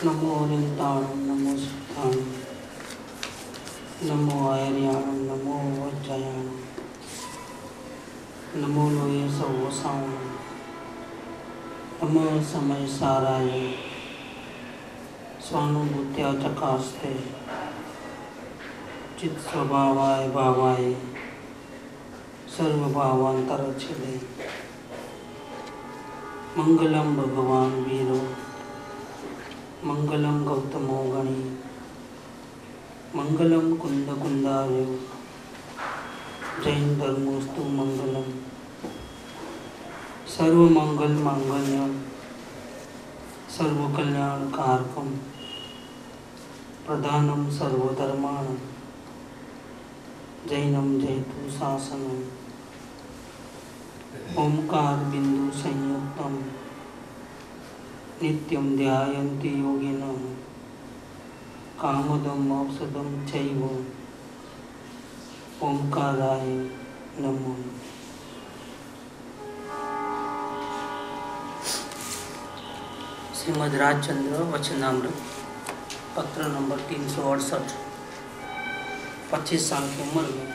नमो हरिन्ताणं नमो सिद्धाणं नमो आयर्याणं नमो वज्रयाणं नमो लोये सवसावणं नमो समय साराय स्वानुभूत्या चकास्ते चित स्वभावाय भावाय सर्वभावांतरच्छिदे मंगलम भगवान वीरो मंगलम गौतमो गणी मंगलम कुंद कुंदार्यो जैन धर्मोस्तु मंगलम सर्वमंगल मांगल्यम सर्वकल्याण कारकम प्रधानम सर्वधर्माणं जैनम जयतु शासनम ओंकार बिंदु संयुक्तम नित्यं ध्यायन्ति योगिनः कामदम औषधम चैव ओंकाराय नमो। श्रीमद् राजचंद्र वचनामृत पत्र नंबर 368। 25 साल की उम्र में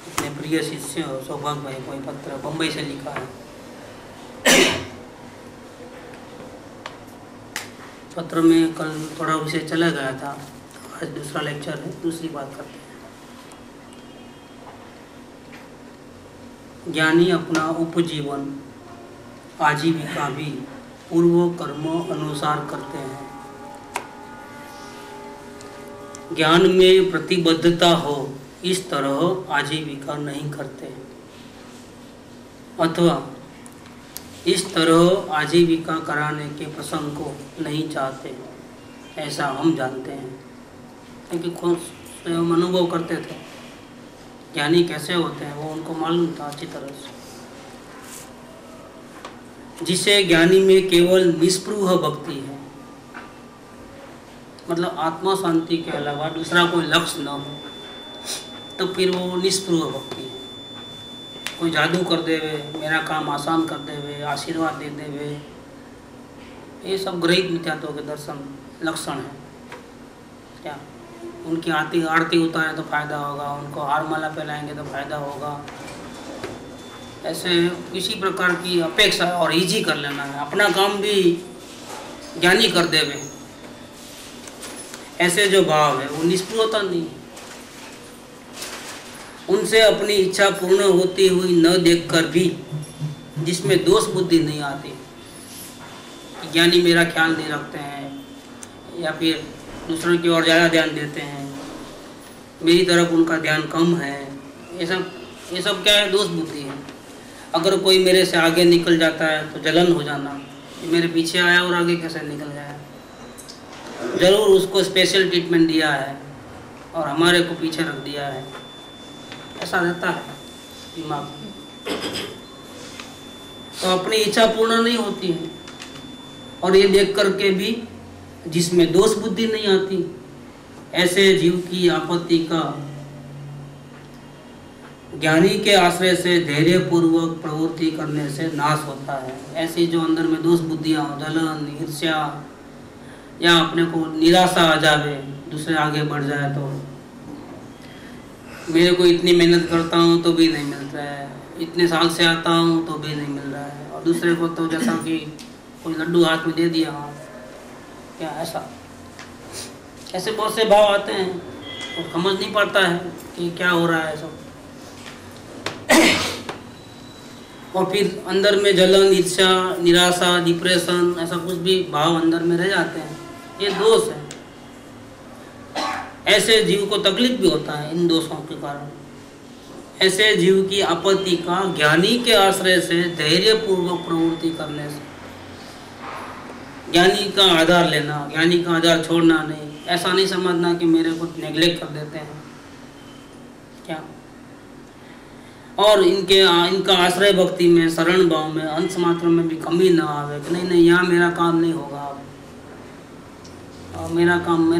अपने प्रिय शिष्य सौभाग्य भाई को पत्र बम्बई से लिखा है। पत्र में कल थोड़ा विषय चला गया था, आज दूसरा लेक्चर है, दूसरी बात करते हैं। ज्ञानी अपना उपजीवन आजीविका भी पूर्व कर्म अनुसार करते हैं। ज्ञान में प्रतिबद्धता हो इस तरह आजीविका नहीं करते, अथवा इस तरह आजीविका कराने के प्रसंग को नहीं चाहते, ऐसा हम जानते हैं। क्योंकि खुद स्वयं अनुभव करते थे ज्ञानी कैसे होते हैं, वो उनको मालूम था अच्छी तरह से। जिसे ज्ञानी में केवल निस्पृह भक्ति है, मतलब आत्मा शांति के अलावा दूसरा कोई लक्ष्य न हो, तो फिर वो निस्पृह भक्ति है। कोई जादू कर देवे, मेरा काम आसान कर देवे, आशीर्वाद दे देवे, ये सब ग्रहित मिथ्यात्व के दर्शन लक्षण है। क्या उनकी आरती उतारें तो फायदा होगा, उनको हार माला पहनाएंगे तो फायदा होगा, ऐसे किसी प्रकार की अपेक्षा और इजी कर लेना है, अपना काम भी ज्ञानी कर देवे, ऐसे जो भाव है वो निष्पृहता नहीं है। उनसे अपनी इच्छा पूर्ण होती हुई न देखकर भी, जिसमें दोष बुद्धि नहीं आती कि ज्ञानी मेरा ख्याल नहीं रखते हैं या फिर दूसरों की ओर ज़्यादा ध्यान देते हैं, मेरी तरफ उनका ध्यान कम है, ये सब क्या है, दोष बुद्धि है। अगर कोई मेरे से आगे निकल जाता है तो जलन हो जाना, मेरे पीछे आया और आगे कैसे निकल गया, ज़रूर उसको स्पेशल ट्रीटमेंट दिया है और हमारे को पीछे रख दिया है, ऐसा रहता है दिमाग में। तो अपनी इच्छा पूर्ण नहीं होती है, और ये देख करके भी जिसमें दोष बुद्धि नहीं आती, ऐसे जीव की आपत्ति का ज्ञानी के आश्रय से धैर्य पूर्वक प्रवृत्ति करने से नाश होता है। ऐसी जो अंदर में दोष बुद्धियाँ, जलन, ईर्ष्या या अपने को निराशा आ जावे, दूसरे आगे बढ़ जाए तो मेरे को इतनी मेहनत करता हूँ तो भी नहीं मिल रहा है, इतने साल से आता हूँ तो भी नहीं मिल रहा है, और दूसरे को तो जैसा कि कोई लड्डू हाथ में दे दिया, क्या ऐसे बहुत से भाव आते हैं और समझ नहीं पड़ता है कि क्या हो रहा है सब। और फिर अंदर में जलन, ईर्ष्या, निराशा, डिप्रेशन, ऐसा कुछ भी भाव अंदर में रह जाते हैं, ये दोष है। ऐसे जीव को तकलीफ भी होता है इन दोषों के कारण। ऐसे जीव की आपत्ति का ज्ञानी के आश्रय से धैर्य पूर्वक प्रवृत्ति करने से, ज्ञानी का आधार लेना, ज्ञानी का आधार छोड़ना नहीं, ऐसा नहीं समझना कि मेरे को नेग्लेक्ट कर देते हैं क्या। और इनका आश्रय भक्ति में, शरण भाव में अंश मात्र में भी कमी ना आवे कि नहीं यहाँ मेरा काम नहीं होगा, और मेरा काम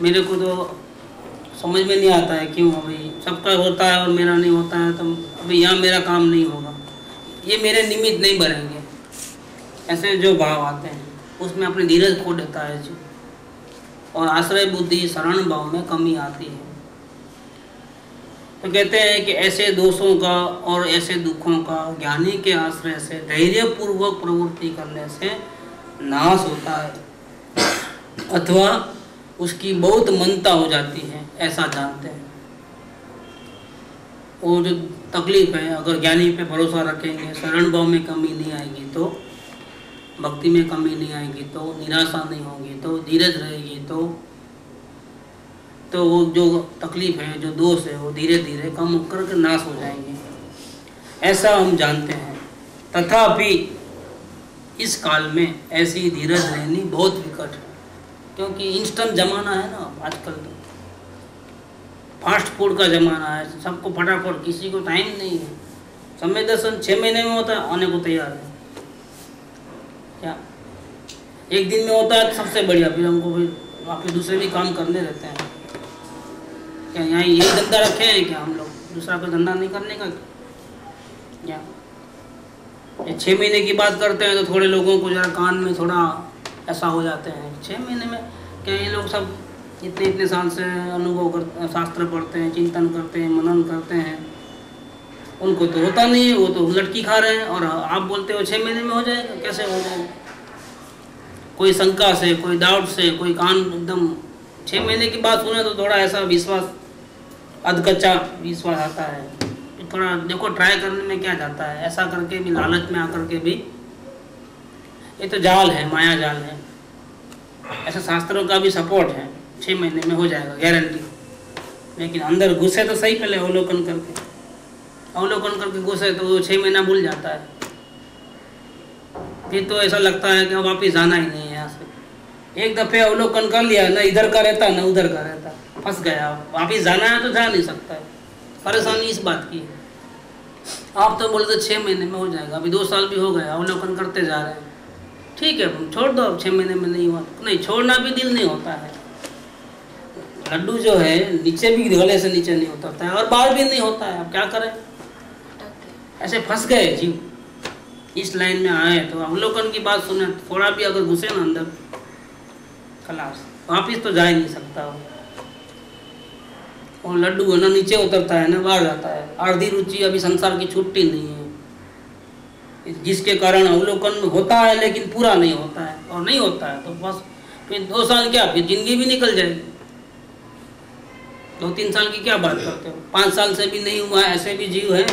मेरे को तो समझ में नहीं आता है क्यों, अभी सबका होता है और मेरा नहीं होता है, तो अभी यहाँ मेरा काम नहीं होगा, ये मेरे निमित्त नहीं बनेंगे, ऐसे जो भाव आते हैं उसमें अपनी धीरज खो देता है जीव, और आश्रय बुद्धि शरण भाव में कमी आती है। तो कहते हैं कि ऐसे दोषों का और ऐसे दुखों का ज्ञानी के आश्रय से धैर्यपूर्वक प्रवृत्ति करने से नाश होता है, अथवा उसकी बहुत मनता हो जाती है, ऐसा जानते हैं। वो जो तकलीफ है, अगर ज्ञानी पे भरोसा रखेंगे, शरण भाव में कमी नहीं आएगी तो, भक्ति में कमी नहीं आएगी तो, निराशा नहीं होगी तो, धीरज रहेगी तो वो जो तकलीफ है, जो दोष है, वो धीरे धीरे कम होकर के नाश हो जाएंगे, ऐसा हम जानते हैं। तथापि इस काल में ऐसी धीरज रहनी बहुत विकट है, क्योंकि इंस्टेंट ज़माना है ना आजकल, तो फास्ट फूड का ज़माना है, सबको फटाफट, किसी को टाइम नहीं है। समय दर्शन 6 महीने में होता है, आने को तैयार है, क्या 1 दिन में होता है तो सबसे बढ़िया, फिर हमको फिर वापस दूसरे भी काम करने रहते हैं। क्या यहाँ यही धंधा रखे हैं क्या हम लोग, दूसरा कोई धंधा नहीं करने का क्या? ये 6 महीने की बात करते हैं तो थोड़े लोगों को जरा कान में थोड़ा ऐसा हो जाते हैं, 6 महीने में क्या? ये लोग सब इतने साल से अनुभव कर, शास्त्र पढ़ते हैं, चिंतन करते हैं, मनन करते हैं, उनको तो होता नहीं है, वो तो लटकी खा रहे हैं, और आप बोलते हो 6 महीने में हो जाएगा, कैसे हो जाएगा? कोई शंका से, कोई डाउट से, कोई कान एकदम 6 महीने की बात सुने तो थोड़ा ऐसा विश्वास, अधकच्चा विश्वास आता है। थोड़ा देखो, ट्राई करने में क्या जाता है, ऐसा करके भी, लालच में आकर के भी, ये तो जाल है, माया जाल है। ऐसा शास्त्रों का भी सपोर्ट है, 6 महीने में हो जाएगा गारंटी, लेकिन अंदर घुसे तो सही, पहले अवलोकन करके घुसे तो वो 6 महीना भूल जाता है, फिर तो ऐसा लगता है कि वापिस जाना ही नहीं है यहाँ से। एक दफ़े अवलोकन कर लिया, ना इधर का रहता ना उधर का रहता, फंस गया, वापिस जाना है तो जा नहीं सकता है। परेशानी इस बात की है। आप तो बोले तो 6 महीने में हो जाएगा, अभी 2 साल भी हो गए, अवलोकन करते जा रहे हैं, ठीक है छोड़ दो, अब 6 महीने में नहीं हुआ, नहीं छोड़ना भी दिल नहीं होता है। लड्डू जो है नीचे भी गले से नीचे नहीं उतरता है, और बाहर भी नहीं होता है, अब क्या करें? ऐसे फंस गए जीव, इस लाइन में आए तो अवलोकन की बात सुने, थोड़ा भी अगर घुसे ना अंदर, खलास, वापिस तो जा ही नहीं सकता वो। और लड्डू है ना नीचे उतरता है ना बाहर जाता है, आधी रुचि अभी संसार की छूटती नहीं है, जिसके कारण अवलोकन होता है लेकिन पूरा नहीं होता है, और नहीं होता है तो बस फिर 2 साल क्या, फिर जिंदगी भी निकल जाएगी। 2-3 साल की क्या बात करते हो, 5 साल से भी नहीं हुआ, ऐसे भी जीव है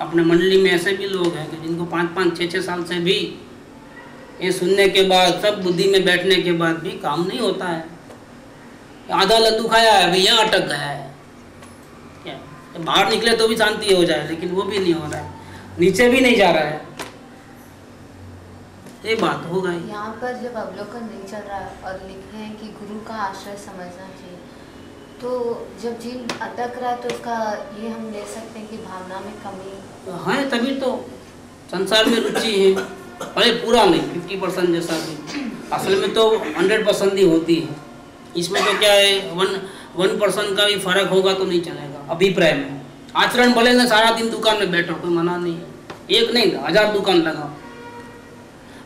अपने मंडली में, ऐसे भी लोग हैं कि जिनको 5-5, 6-6 साल से भी ये सुनने के बाद, सब बुद्धि में बैठने के बाद भी काम नहीं होता है। आधा लड्डू खाया है, अभी यहाँ अटक गया है, क्या तो बाहर निकले तो भी शांति हो जाए, लेकिन वो भी नहीं हो रहा है, नीचे भी नहीं जा रहा है, ये बात हो गई। यहाँ पर जब अवलोकन नहीं चल रहा है और लिखे हैं कि गुरु का आश्रय समझना चाहिए, तो जब जीव अटक रहा है तो उसका ये हम ले सकते हैं कि भावना में कमी है, तभी तो संसार में रुचि है, अरे पूरा नहीं, 50% जैसा भी, असल में तो 100% ही होती है। इसमें तो क्या है, 1% का भी फर्क होगा तो नहीं चलेगा अभिप्राय में। आचरण भले ना सारा दिन दुकान में बैठो, कोई मना नहीं है, एक नहीं 1000 दुकान लगाओ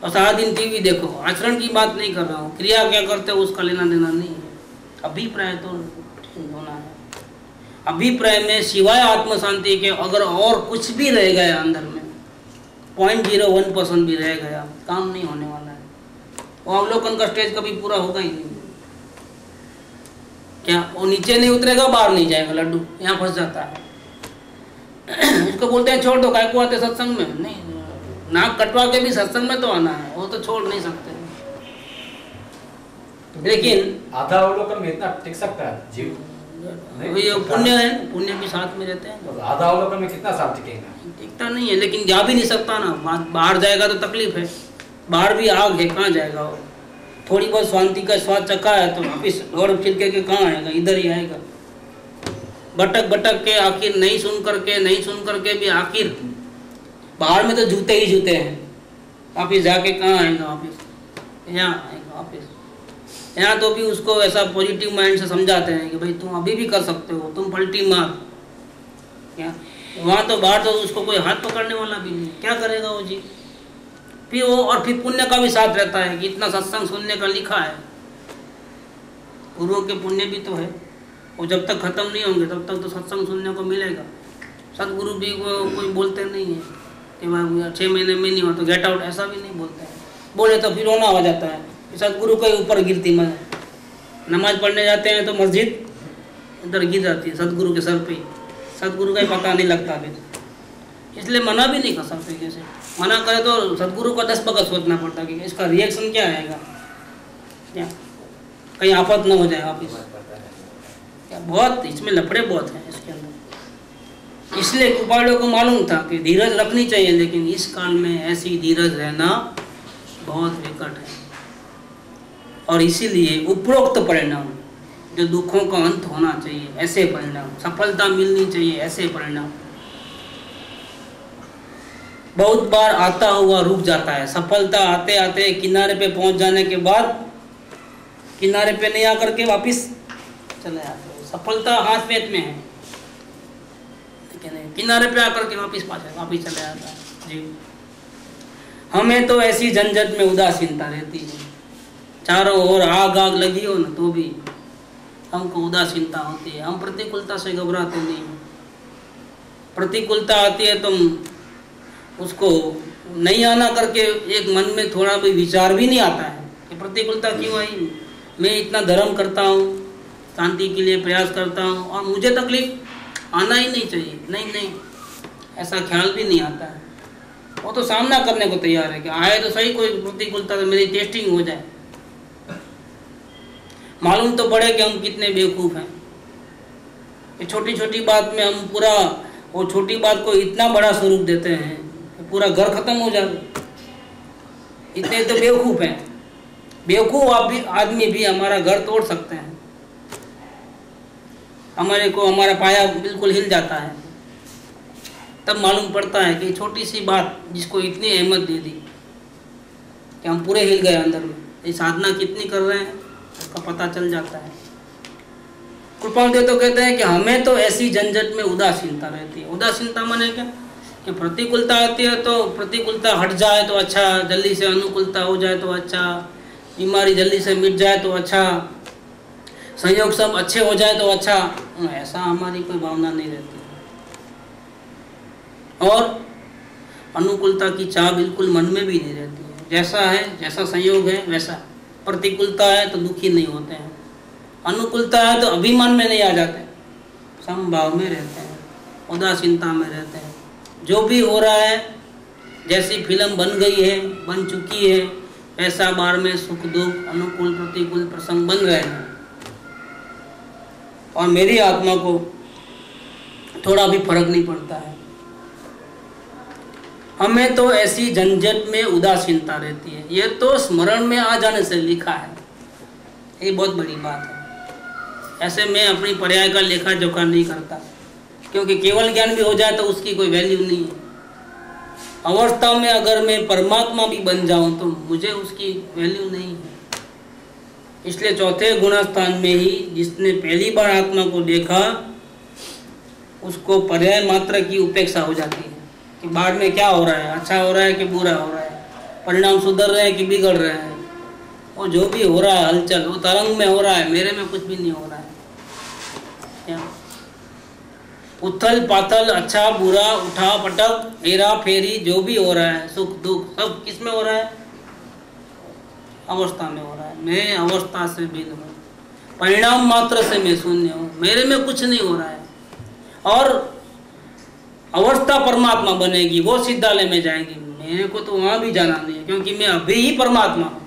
और सारा दिन टीवी देखो, आचरण की बात नहीं कर रहा हूँ, क्रिया क्या करते हो उसका लेना देना नहीं है, अभिप्राय तो होना है। अभिप्राय में सिवाय आत्म शांति के अगर और कुछ भी रह गया अंदर में, 0.01% भी रह गया, काम नहीं होने वाला है, वो अवलोकन का स्टेज कभी पूरा होगा ही नहीं। क्या वो नीचे नहीं उतरेगा, बाहर नहीं जाएगा, लड्डू यहाँ फंस जाता है। इसको बोलते हैं छोड़ दो, काय को आते सत्संग में, नहीं नाक कटवा के भी सत्संग में तो आना है, वो तो छोड़ नहीं सकते। लेकिन आधा अवलोकन में इतना टिक सकता है जीव, ये पुण्य है, पुण्य भी साथ में रहते हैं, तो आधा अवलोकन में कितना साल टिकेगा? टिकता नहीं है, लेकिन जा भी नहीं सकता ना, बाहर जाएगा तो तकलीफ है, बाहर भी आग है, कहाँ जाएगा वो? थोड़ी बहुत शांति का स्वाद चखा है तो वापिस दौड़ फिर के कहाँ आएगा, इधर ही आएगा। भटक के आखिर नहीं सुन करके भी आखिर बाहर में तो जूते ही जूते हैं, वापिस जाके कहाँ आएगा, वापिस यहाँ आएगा वापिस। यहाँ तो भी उसको ऐसा पॉजिटिव माइंड से समझाते हैं कि भाई तुम अभी भी कर सकते हो, तुम पलटी मार, क्या वहाँ तो बाहर तो उसको कोई हाथ पकड़ने वाला भी नहीं, क्या करेगा वो जी? फिर वो और फिर पुण्य का भी साथ रहता है कि इतना सत्संग सुनने का लिखा है, पूर्वों के पुण्य भी तो है, वो जब तक खत्म नहीं होंगे तब तक तो सत्संग सुनने को मिलेगा। सदगुरु भी कोई बोलते नहीं है कि भाई 6 महीने में नहीं हो तो गेट आउट, ऐसा भी नहीं बोलते हैं। बोले तो फिर रोना हो जाता है कि सदगुरु के ऊपर गिरती नमाज पढ़ने जाते हैं तो मस्जिद इधर गिर जाती है सदगुरु के सर पे, सदगुरु का ही पता नहीं लगता फिर, इसलिए मना भी नहीं कर सकते। जैसे मना करे तो सदगुरु को 10 बगत सोचना पड़ता कि इसका रिएक्शन क्या आएगा, क्या कहीं आफत न हो जाए वापिस, क्या बहुत इसमें लफड़े बहुत हैं इसके अंदर। इसलिए कृपालुओं को मालूम था कि धीरज रखनी चाहिए, लेकिन इस काल में ऐसी धीरज रहना बहुत विकट है। और इसीलिए उपरोक्त परिणाम जो दुखों का अंत होना चाहिए ऐसे परिणाम, सफलता मिलनी चाहिए ऐसे परिणाम, बहुत बार आता हुआ रुक जाता है। सफलता आते आते किनारे पे पहुंच जाने के बाद किनारे पे नहीं आकर के वापिस चले जाते हैं। सफलता हाथ पेट में है, लेकिन किनारे पे आकर के वापिस चले जाता है जी। हमें तो ऐसी झंझट में उदासीनता रहती है, चारों ओर आग आग लगी हो ना तो भी हमको उदासीनता होती है। हम प्रतिकूलता से घबराते नहीं, प्रतिकूलता आती है तो उसको नहीं आना करके एक मन में थोड़ा भी विचार भी नहीं आता है कि प्रतिकूलता क्यों आई, मैं इतना धर्म करता हूँ, शांति के लिए प्रयास करता हूँ और मुझे तकलीफ आना ही नहीं चाहिए, नहीं ऐसा ख्याल भी नहीं आता है। वो तो सामना करने को तैयार है कि आए तो सही कोई प्रतिकूलता, तो मेरी टेस्टिंग हो जाए, मालूम तो पड़े कि हम कितने बेवकूफ़ हैं। ये छोटी छोटी बात में हम पूरा वो छोटी बात को इतना बड़ा स्वरूप देते हैं कि पूरा घर खत्म हो जाए, इतने तो बेवकूफ़ हैं। बेवकूफ़ आदमी भी हमारा घर तोड़ सकते हैं, हमारा पाया बिल्कुल हिल जाता है। तब मालूम पड़ता है कि छोटी सी बात जिसको इतनी अहमियत दे दी कि हम पूरे हिल गए अंदर में। ये साधना कितनी कर रहे हैं उसका पता चल जाता है। कृपालदेव तो कहते हैं कि हमें तो ऐसी झंझट में उदासीनता रहती है। उदासीनता माने क्या कि प्रतिकूलता आती है तो प्रतिकूलता हट जाए तो अच्छा, जल्दी से अनुकूलता हो जाए तो अच्छा, बीमारी जल्दी से मिट जाए तो अच्छा, संयोग सब अच्छे हो जाए तो अच्छा, ऐसा हमारी कोई भावना नहीं रहती। और अनुकूलता की चाह बिल्कुल मन में भी नहीं रहती है। जैसा है, जैसा संयोग है वैसा। प्रतिकूलता है तो दुखी नहीं होते हैं, अनुकूलता है तो अभिमान में नहीं आ जाते, समभाव में रहते हैं, उदासीनता में रहते हैं। जो भी हो रहा है, जैसी फिल्म बन गई है, बन चुकी है, ऐसा बार में सुख दुख अनुकूल प्रतिकूल प्रसंग बन रहे हैं और मेरी आत्मा को थोड़ा भी फर्क नहीं पड़ता है। हमें तो ऐसी झंझट में उदासीनता रहती है। ये तो स्मरण में आ जाने से लिखा है, ये बहुत बड़ी बात है। ऐसे मैं अपनी पर्याय का लेखा जोखा नहीं करता, क्योंकि केवल ज्ञान भी हो जाए तो उसकी कोई वैल्यू नहीं है। अवस्था में अगर मैं परमात्मा भी बन जाऊं तो मुझे उसकी वैल्यू नहीं है। इसलिए चौथे गुणस्थान में ही जिसने पहली बार आत्मा को देखा उसको पर्याय मात्र की उपेक्षा हो जाती है कि बाद में क्या हो रहा है, अच्छा हो रहा है कि बुरा हो रहा है, परिणाम सुधर रहे हैं कि बिगड़ रहे हैं, और जो भी हो रहा है हलचल वो तरंग में हो रहा है, मेरे में कुछ भी नहीं हो रहा है। क्या उथल पाथल, अच्छा बुरा, उठा पटक, हेरा फेरी, जो भी हो रहा है, सुख दुख सब किस में हो रहा है? अवस्था में हो रहा है। मैं अवस्था से भिन्न हूँ, परिणाम मात्र से मैं शून्य हूँ, मेरे में कुछ नहीं हो रहा है। और अवस्था परमात्मा बनेगी, वो सिद्धालय में जाएंगे, मेरे को तो वहाँ भी जाना नहीं है, क्योंकि मैं अभी ही परमात्मा हूँ।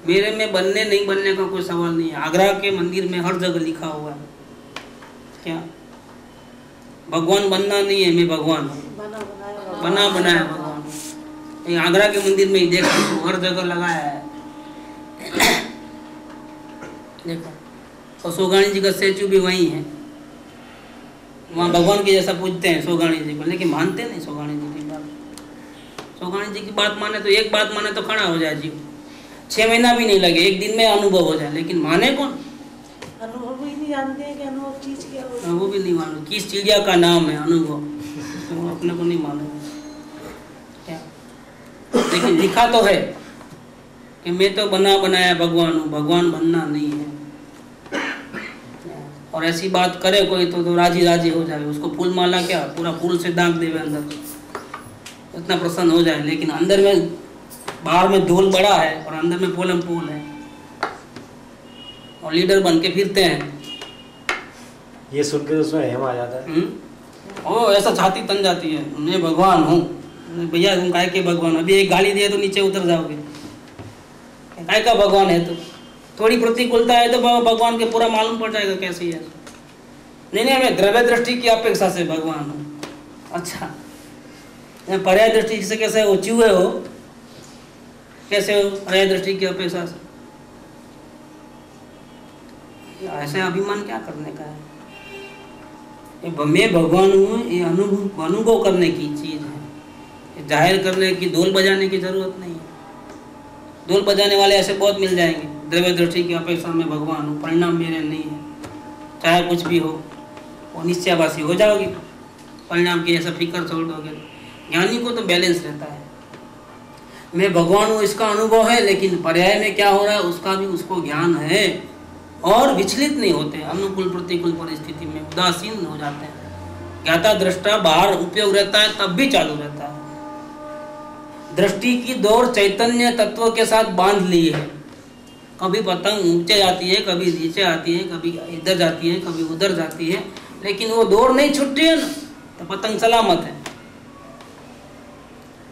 मेरे में बनने नहीं बनने का कोई सवाल नहीं है। आगरा के मंदिर में हर जगह लिखा हुआ है क्या भगवान बनना नहीं है, मैं भगवान हूँ, बना बनाया भगवान हूँ। आगरा के मंदिर में ही देखो, हर जगह लगाया है देखो। और सोगानी जी का स्टैचू भी वहीं है, वहाँ भगवान के जैसा पूजते हैं सोगानी जी को, लेकिन मानते नहीं सोगानी जी की बात। सोगानी जी की बात माने तो एक बात माने तो खड़ा हो जाए जीव, 6 महीना भी नहीं लगे, एक दिन में अनुभव हो जाए, लेकिन माने कौन? अनुभव ही नहीं जानते हैं कि अनुभव चीज क्या होती है। वो भी नहीं मालूम किस चिड़िया का नाम है अनुभव, तो अपने को नहीं मालूम क्या। लेकिन लिखा तो है कि मैं तो बना बनाया भगवान हूँ, भगवान बनना नहीं है। और ऐसी बात करे कोई तो राजी राजी हो जाए, उसको फूल माला क्या पूरा फूल से दाग देवे अंदर, इतना प्रसन्न हो जाए। लेकिन अंदर में, बाहर में धूल बड़ा है और अंदर में पोलम फूल है, और लीडर बन के फिरते हैं। ये सुन के उसमें हेम आ जाता है। ओ ऐसा छाती तन जाती है, मैं भगवान हूँ। भैया तुम काय के भगवान, अभी एक गाली दिए तो नीचे उतर जाओगे, काय का भगवान है। तो थोड़ी प्रतिकूलता है तो भगवान के पूरा मालूम पड़ जाएगा कैसे है। नहीं नहीं, मैं द्रव्य दृष्टि की अपेक्षा से भगवान हूँ। अच्छा, पर्याय दृष्टि से कैसे हो, चूहे हो कैसे हो पर्याय दृष्टि की अपेक्षा से? ऐसे अभिमान क्या करने का है? मैं भगवान हूँ ये अनुभव करने की चीज है, जाहिर करने की, ढोल बजाने की जरूरत नहीं है। ढोल बजाने वाले ऐसे बहुत मिल जाएंगे, द्रव्य दृष्टि की अपेक्षा में भगवान हूँ, परिणाम मेरे नहीं है, चाहे कुछ भी हो, वो निश्चयवासी हो जाओगे, परिणाम की ऐसा फिक्र छोड़ दोगे। ज्ञानी को तो बैलेंस रहता है, मैं भगवान हूँ इसका अनुभव है, लेकिन पर्याय में क्या हो रहा है उसका भी उसको ज्ञान है, और विचलित नहीं होते। अनुकूल प्रतिकूल परिस्थिति में उदासीन हो जाते हैं। ज्ञाता दृष्टा बाहर उपयोग रहता है तब भी चालू रहता है। दृष्टि की दौड़ चैतन्य तत्व के साथ बांध ली है। कभी पतंग ऊंचे जाती है, कभी नीचे आती है, कभी इधर जाती है, कभी उधर जाती है, लेकिन वो दौड़ नहीं छूटती है ना, तो पतंग सलामत है।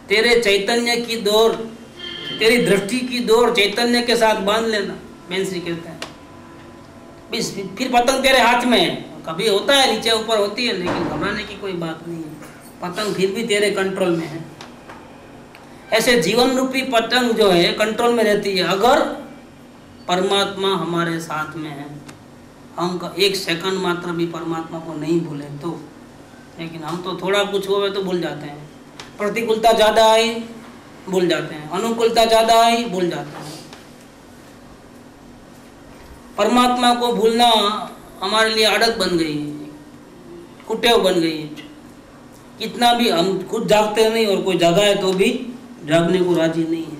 तेरे चैतन्य की दौड़, तेरी दृष्टि की दौड़ चैतन्य के साथ बांध लेना, बेंसरी कहते हैं। फिर पतंग तेरे हाथ में है। कभी होता है नीचे ऊपर होती है, लेकिन घबराने की कोई बात नहीं है, पतंग फिर भी तेरे कंट्रोल में है। ऐसे जीवन रूपी पतंग जो है कंट्रोल में रहती है अगर परमात्मा हमारे साथ में है। हम एक सेकंड मात्र भी परमात्मा को नहीं भूले तो, लेकिन हम तो थोड़ा कुछ हुए तो भूल जाते हैं। प्रतिकूलता ज़्यादा आई भूल जाते हैं, अनुकूलता ज़्यादा आई भूल जाते हैं। परमात्मा को भूलना हमारे लिए आदत बन गई है, कुटेव बन गई है। कितना भी हम खुद जागते नहीं, और कोई जगाए तो भी जागने को राजी नहीं है।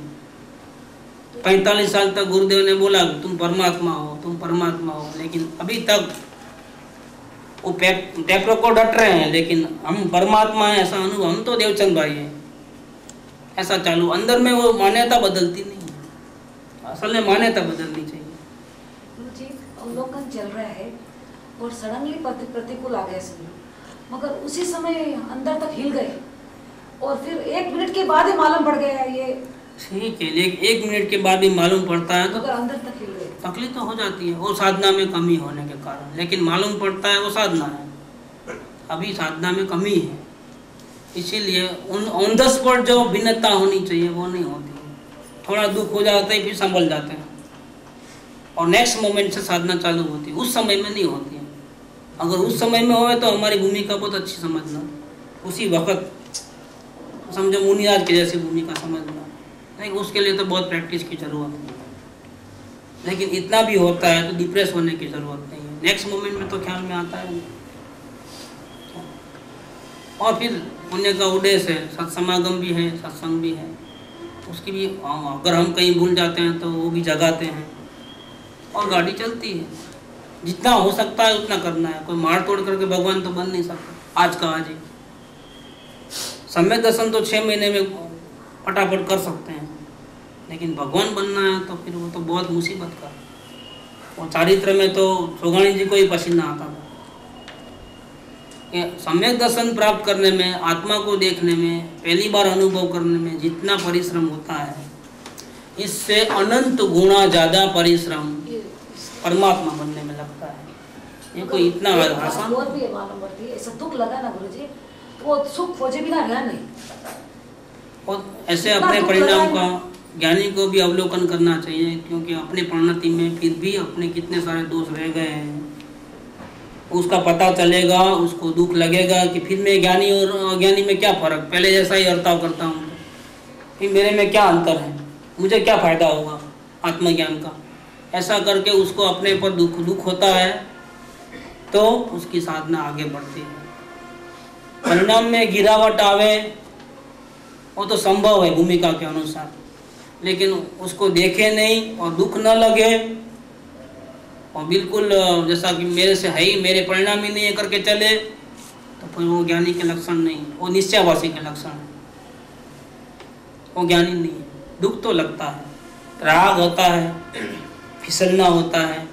45 साल तक गुरुदेव ने बोला तुम परमात्मा हो, तुम परमात्मा हो, लेकिन अभी तक वो टेप को डट रहे हैं, लेकिन हम परमात्मा है ऐसा अनुभव, हम तो देवचंद भाई हैं ऐसा चालू। अंदर में वो मान्यता बदलती नहीं है, असल में मान्यता बदलनी चाहिए। जी अवलोकन चल रहा है और सडनली प्रतिकूल आ गया सब, मगर उसी समय अंदर तक हिल गए और फिर 1 मिनट के बाद ही मालूम पड़ गया ये। ठीक है, लेकिन 1 मिनट के बाद भी मालूम पड़ता है तो अंदर तक हिल गए, तकलीफ तो हो जाती है वो साधना में कमी होने के कारण, लेकिन मालूम पड़ता है वो साधना है। अभी साधना में कमी है, इसीलिए ऑन द स्पॉट जो भिन्नता होनी चाहिए वो नहीं होती। थोड़ा दुख हो जाता है फिर संभल जाते हैं और नेक्स्ट मोमेंट से साधना चालू होती है, उस समय में नहीं होती है। अगर उस समय में होए तो हमारी भूमिका बहुत अच्छी समझना, उसी वक्त समझो मुनिराज की जैसी भूमिका समझना, नहीं उसके लिए तो बहुत प्रैक्टिस की जरूरत है। लेकिन इतना भी होता है तो डिप्रेस होने की जरूरत नहीं है, नेक्स्ट मोमेंट में तो ख्याल में आता है। और फिर पुण्य का उद्देश्य है, सत्समागम भी है, सत्संग भी है, उसकी भी अगर हम कहीं भूल जाते हैं तो वो भी जगाते हैं और गाड़ी चलती है। जितना हो सकता है उतना करना है, कोई मार तोड़ करके भगवान तो बन नहीं सकता आज का आज ही। सम्यक दर्शन तो 6 महीने में फटाफट कर सकते हैं, लेकिन भगवान बनना है तो फिर वो तो बहुत मुसीबत का। और चारित्र में तो सोगाणी जी को ही पसीना आता था। सम्यक दर्शन प्राप्त करने में, आत्मा को देखने में, पहली बार अनुभव करने में जितना परिश्रम होता है, इससे अनंत गुना ज़्यादा परिश्रम परमात्मा बनने में लगता है। ये कोई इतना आसान और भी मालूम पड़ती है, ऐसा दुख लगा ना गुरुजी, वो सुख खोजे बिना रहा नहीं। और ऐसे अपने परिणाम का ज्ञानी को भी अवलोकन करना चाहिए, क्योंकि अपने परिणति में फिर भी अपने कितने सारे दोष रह गए हैं, उसका पता चलेगा, उसको दुख लगेगा कि फिर मैं ज्ञानी और अज्ञानी में क्या फ़र्क, पहले जैसा ही अर्ताव करता हूँ, फिर मेरे में क्या अंतर है, मुझे क्या फ़ायदा होगा आत्मज्ञान का। ऐसा करके उसको अपने पर दुख होता है तो उसकी साधना आगे बढ़ती है। परिणाम में गिरावट आवे वो तो संभव है भूमिका के अनुसार, लेकिन उसको देखे नहीं और दुख न लगे और बिल्कुल जैसा कि मेरे से है ही, मेरे परिणाम ही नहीं है करके चले, तो फिर वो ज्ञानी के लक्षण नहीं है, वो निश्चयवासी के लक्षण है, वो ज्ञानी नहीं है। दुख तो लगता है, राग होता है, फिसलना होता है,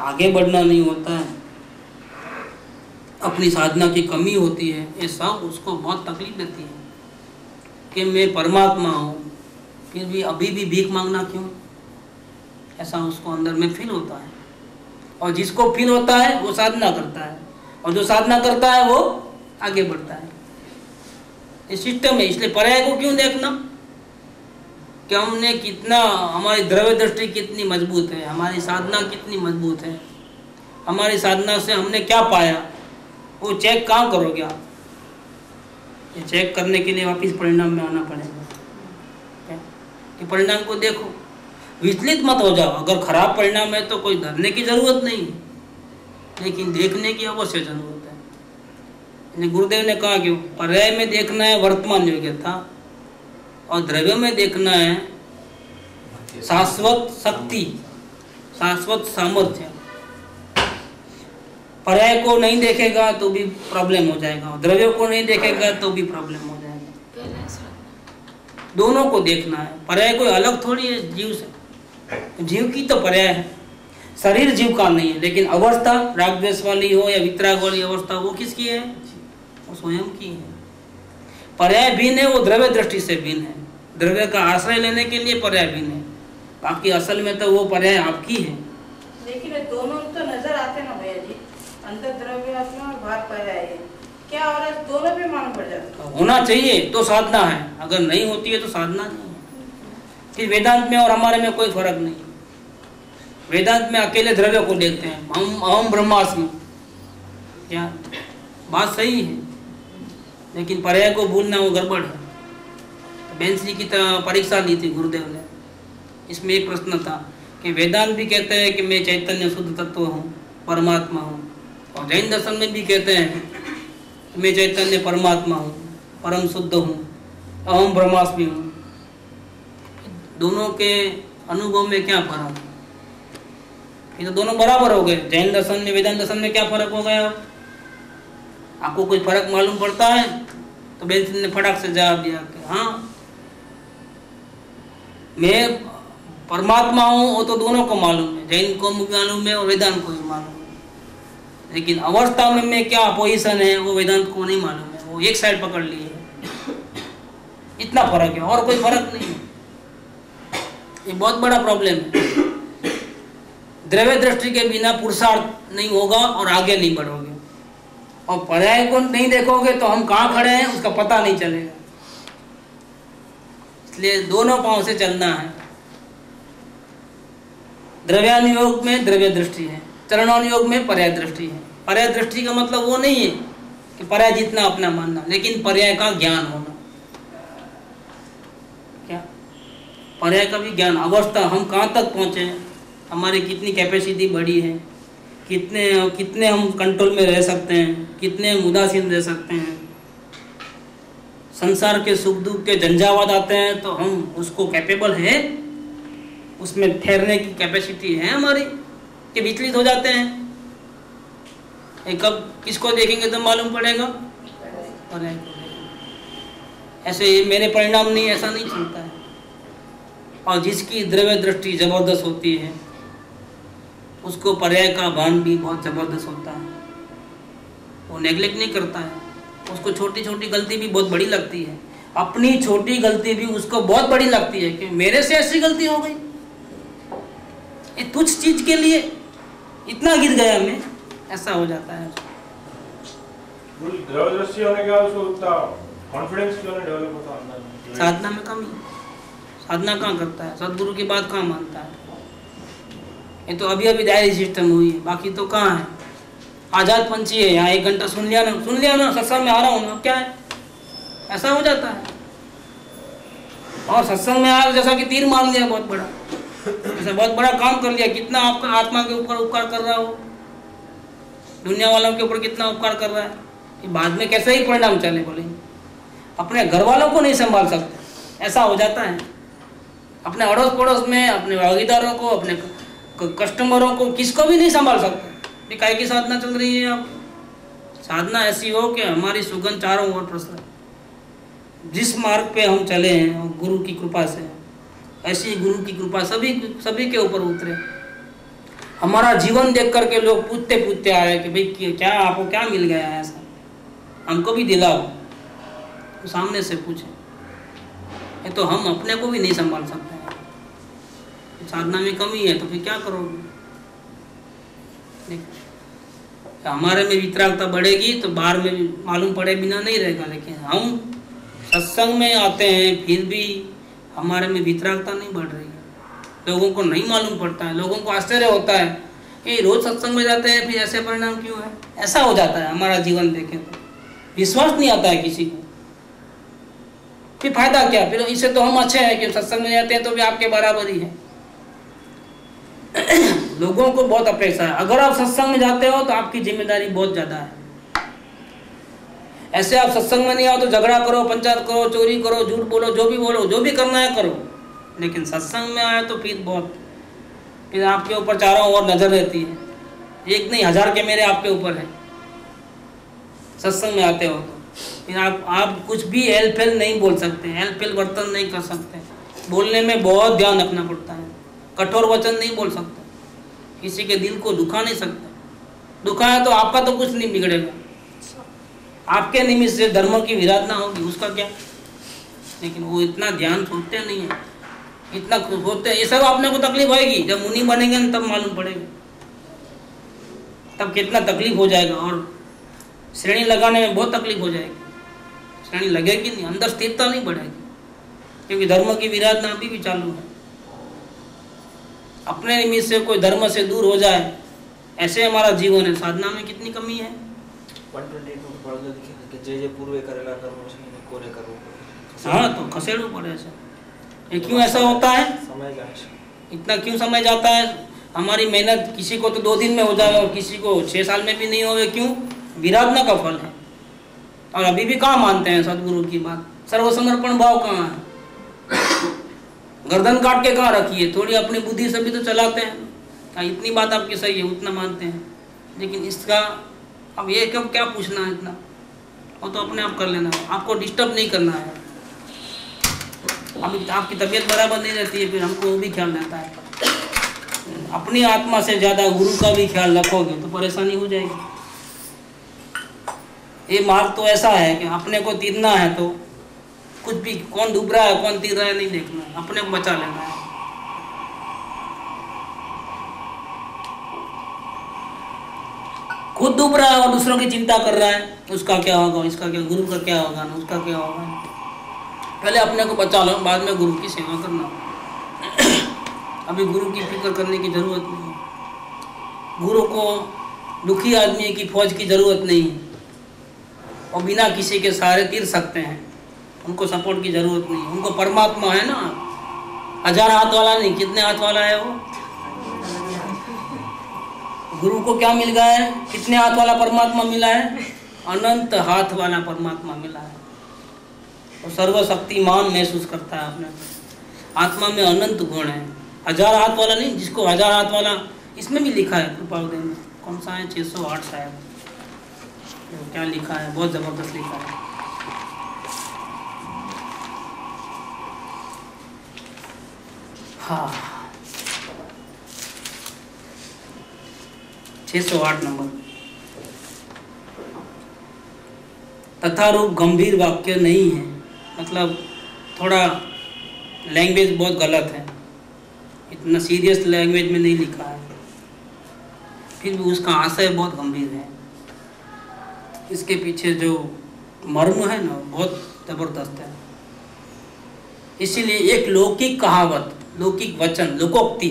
आगे बढ़ना नहीं होता है, अपनी साधना की कमी होती है, ये सब उसको बहुत तकलीफ देती है कि मैं परमात्मा हूँ फिर भी अभी भी भीख मांगना क्यों, ऐसा उसको अंदर में फील होता है। और जिसको फील होता है वो साधना करता है, और जो साधना करता है वो आगे बढ़ता है। इस सिस्टम है, इसलिए पर्याय को क्यों देखना कि हमने कितना, हमारी द्रव्य दृष्टि कितनी मजबूत है, हमारी साधना कितनी मजबूत है, हमारी साधना से हमने क्या पाया, वो चेक कहाँ करोगे आप? ये चेक करने के लिए वापस परिणाम में आना पड़ेगा कि परिणाम को देखो, विचलित मत हो जाओ। अगर खराब परिणाम है तो कोई डरने की जरूरत नहीं है, लेकिन देखने की अवश्य जरूरत है। गुरुदेव ने कहा कि पर्याय में देखना है वर्तमान योग्यता और द्रव्य में देखना है शाश्वत शक्ति, शाश्वत सामर्थ्य। पर्याय को नहीं देखेगा तो भी प्रॉब्लम हो जाएगा, द्रव्य को नहीं देखेगा तो भी प्रॉब्लम हो जाएगा। दोनों को देखना है। पर्याय कोई अलग थोड़ी है जीव से, जीव की तो पर्याय है, शरीर जीव का नहीं है, लेकिन अवस्था राग द्वेष वाली हो या वितराग वाली अवस्था वो किसकी है? वो स्वयं की है। पर्याय भिन्न है, वो द्रव्य दृष्टि से भिन्न है, द्रव्य का आश्रय लेने के लिए पर्याय भिन्न है, बाकी असल में तो वो पर्याय आपकी है। लेकिन दोनों तो नजर आते ना भैया जी, अंदर द्रव्य आत्मा और बाहर पर्याय है, क्या और दोनों पे मालूम पड़ जाता है? होना चाहिए तो साधना है, अगर नहीं होती है तो साधना नहीं है। फिर वेदांत में और हमारे में कोई फर्क नहीं। वेदांत में अकेले द्रव्य को देखते हैं, हम अहम ब्रह्मास्मि, क्या बात सही है, लेकिन पर्याय को भूलना वो गड़बड़ है। तो बेंसली की परीक्षा ली थी गुरुदेव ने, इसमें एक प्रश्न था कि वेदांत भी कहते हैं कि मैं चैतन्य शुद्ध तत्व हूँ, परमात्मा हूँ, और जैन दर्शन में भी कहते हैं कि मैं चैतन्य परमात्मा हूँ, परम शुद्ध हूँ, अहम ब्रह्मास्मि हूँ। दोनों के अनुभव में क्या फर्क है? ये तो दोनों बराबर हो गए। जैन दर्शन में वेदांत दर्शन में क्या फर्क हो गया? आपको कोई फर्क मालूम पड़ता है? तो बेंसिन ने फटाक से जवाब दिया कि हाँ, मैं परमात्मा हूँ, वो तो दोनों को मालूम है, जैन को मालूम है और वेदांत को भी मालूम है, लेकिन अवस्था में मैं क्या पोजीशन है वो वेदांत को नहीं मालूम है, वो एक साइड पकड़ लिए है। इतना फर्क है, और कोई फर्क नहीं है। ये बहुत बड़ा प्रॉब्लम है। द्रव्य दृष्टि के बिना पुरुषार्थ नहीं होगा और आगे नहीं बढ़ोगे, और पर्याय को नहीं देखोगे तो हम कहाँ खड़े हैं उसका पता नहीं चलेगा। इसलिए दोनों पांव से चलना है। द्रव्यानुयोग में द्रव्य दृष्टि है, चरणानुयोग में पर्याय दृष्टि है। पर्याय दृष्टि का मतलब वो नहीं है कि पर्याय जितना अपना मानना, लेकिन पर्याय का ज्ञान होना। क्या पर्याय का भी ज्ञान, अवस्था, हम कहाँ तक पहुँचे, हमारी कितनी कैपेसिटी बढ़ी है, कितने हम कंट्रोल में रह सकते हैं, कितने हम उदासीन रह सकते हैं। संसार के सुख दुख के झंझावात आते हैं तो हम उसको कैपेबल है, उसमें ठहरने की कैपेसिटी है हमारी, कि विचलित हो जाते हैं। कब किसको देखेंगे तो मालूम पड़ेगा, पर्याय को देखेंगे। ऐसे मेरे परिणाम नहीं, ऐसा नहीं चलता है। और जिसकी द्रव्य दृष्टि जबरदस्त होती है उसको पर्याय का भान भी बहुत जबरदस्त होता है, वो नेग्लेक्ट नहीं करता है। उसको छोटी छोटी गलती भी बहुत बड़ी लगती है, अपनी छोटी गलती भी उसको बहुत बड़ी लगती है कि मेरे से ऐसी गलती हो गई, ये तुच्छ चीज के लिए इतना गिर गया मैं, ऐसा हो जाता है। द्रव्यदृष्टि होने के बाद उसको उतना कॉन्फिडेंस क्यों नहीं डेवलप होता अंदर में? साधना में कमी, साधना कहाँ करता है, सदगुरु की बात कहाँ मानता है। ये तो अभी अभी डायरी सिस्टम हुई है, बाकी तो कहाँ है। आजाद पंछी है, यहाँ 1 घंटा सुन लिया ना, सत्संग में आ रहा हूँ ना, क्या है, ऐसा हो जाता है। और सत्संग में आया जैसा कि तीर मार लिया बहुत बड़ा, ऐसा बहुत बड़ा काम कर लिया। कितना आपका आत्मा के ऊपर उपकार कर रहा हो, दुनिया वालों के ऊपर कितना उपकार कर रहा है, कि बाद में कैसे ही परिणाम चले बोले। अपने घर वालों को नहीं संभाल सकते, ऐसा हो जाता है। अपने अड़ोस पड़ोस में अपने भागीदारों को, अपने कस्टमरों को, किसको भी नहीं संभाल सकते। काय की साधना चल रही है? आप साधना ऐसी हो कि हमारी सुगंध चारों ओर प्रसरे। जिस मार्ग पे हम चले हैं गुरु की कृपा से, ऐसी गुरु की कृपा सभी के ऊपर उतरे। हमारा जीवन देख करके लोग पूछते आए कि भाई क्या आपको क्या मिल गया है ऐसा, हमको भी दिलाओ। तो सामने से पूछे, ये तो हम अपने को भी नहीं संभाल सकते हैं। साधना में कमी है तो फिर क्या करोगे? हमारे में वितरागता बढ़ेगी तो बाहर में मालूम पड़े बिना नहीं रहेगा। लेकिन हम सत्संग में आते हैं फिर भी हमारे में वितरागता नहीं बढ़ रही है। लोगों को नहीं मालूम पड़ता है, लोगों को आश्चर्य होता है कि रोज सत्संग में जाते हैं फिर ऐसे परिणाम क्यों है। ऐसा हो जाता है हमारा जीवन देखें तो, विश्वास नहीं आता है किसी को। फिर फायदा क्या? फिर इससे तो हम अच्छे हैं कि सत्संग में जाते हैं तो भी आपके बराबर ही है। लोगों को बहुत अपेक्षा है, अगर आप सत्संग में जाते हो तो आपकी जिम्मेदारी बहुत ज्यादा है। ऐसे आप सत्संग में नहीं आओ तो झगड़ा करो, पंचायत करो, चोरी करो, झूठ बोलो, जो भी करना है करो। लेकिन सत्संग में आए तो फिर आपके ऊपर चारों ओर नजर रहती है। एक नहीं 1000 के मेरे आपके ऊपर है। सत्संग में आते हो तो फिर आप कुछ भी हेल फेल नहीं बोल सकते, हेल फेल वर्तन नहीं कर सकते। बोलने में बहुत ध्यान रखना पड़ता है। कठोर वचन नहीं बोल सकते, किसी के दिल को दुखा नहीं सकते। दुखा है तो आपका तो कुछ नहीं बिगड़ेगा, आपके निमित्त से धर्म की विराधना होगी, उसका क्या। लेकिन वो इतना ध्यान सोचते नहीं है, इतना सोचते हैं। ये सब आपने को तकलीफ होगी जब मुनि बनेंगे न, तब मालूम पड़ेगा, तब कितना तकलीफ हो जाएगा। और श्रेणी लगाने में बहुत तकलीफ हो जाएगी। श्रेणी लगेगी नहीं, अंदर स्थिरता नहीं बढ़ेगी, क्योंकि धर्म की विराधना अभी भी चालू है। अपने निमित्त से कोई धर्म से दूर हो जाए, ऐसे हमारा जीवन है। साधना में कितनी कमी है। 122 पूर्वे करेला करो कोरे करो। हाँ तो खसेड़ो पड़े ऐसे। ये क्यों ऐसा होता है? समय का इतना क्यों समय जाता है? हमारी मेहनत किसी को तो 2 दिन में हो जाएगा और किसी को 6 साल में भी नहीं होगा। क्यों? विराधना का फल है। और अभी भी कहाँ मानते हैं सदगुरु की बात? सर्वसमर्पण भाव कहाँ है? गर्दन काट के कहाँ रखी है? थोड़ी अपनी बुद्धि से भी तो चलाते हैं। इतनी बात आपकी सही है, उतना मानते हैं। लेकिन इसका अब ये कब क्या पूछना है इतना? वो तो अपने आप कर लेना है, आपको डिस्टर्ब नहीं करना है। अभी आपकी तबीयत बराबर नहीं रहती है, फिर हमको वो भी ख्याल रहता है। अपनी आत्मा से ज़्यादा गुरु का भी ख्याल रखोगे तो परेशानी हो जाएगी। ये मार्ग तो ऐसा है कि अपने को तीरना है तो कुछ भी, कौन डूब रहा है कौन तीर रहा है नहीं देखना है, अपने को बचा लेना है। खुद डूब रहा है और दूसरों की चिंता कर रहा है, उसका क्या होगा, इसका क्या, गुरु का क्या होगा, उसका क्या होगा। पहले अपने को बचा लो, बाद में गुरु की सेवा करना। अभी गुरु की फिक्र करने की जरूरत नहीं है। गुरु को दुखी आदमी की फौज की जरूरत नहीं है, और बिना किसी के सहारे तीर सकते हैं। उनको सपोर्ट की जरूरत नहीं है। उनको परमात्मा है ना, 1000 हाथ वाला नहीं, कितने हाथ वाला है वो? गुरु को क्या मिल गया है? कितने हाथ वाला परमात्मा मिला है? अनंत हाथ वाला परमात्मा मिला है। और सर्वशक्तिमान महसूस करता है अपने आत्मा में। अनंत गुण है, 1000 हाथ वाला नहीं। जिसको 1000 हाथ वाला, इसमें भी लिखा है कृपाउदय में, कौन सा है 608 शायद, क्या लिखा है, बहुत जबरदस्त लिखा है। हाँ 608 नंबर। तथा रूप गंभीर वाक्य नहीं है, मतलब थोड़ा लैंग्वेज बहुत गलत है, इतना सीरियस लैंग्वेज में नहीं लिखा है, फिर भी उसका आशय बहुत गंभीर है। इसके पीछे जो मर्म है ना बहुत जबरदस्त है। इसीलिए एक लौकिक कहावत, लौकिक वचन, लोकोक्ति,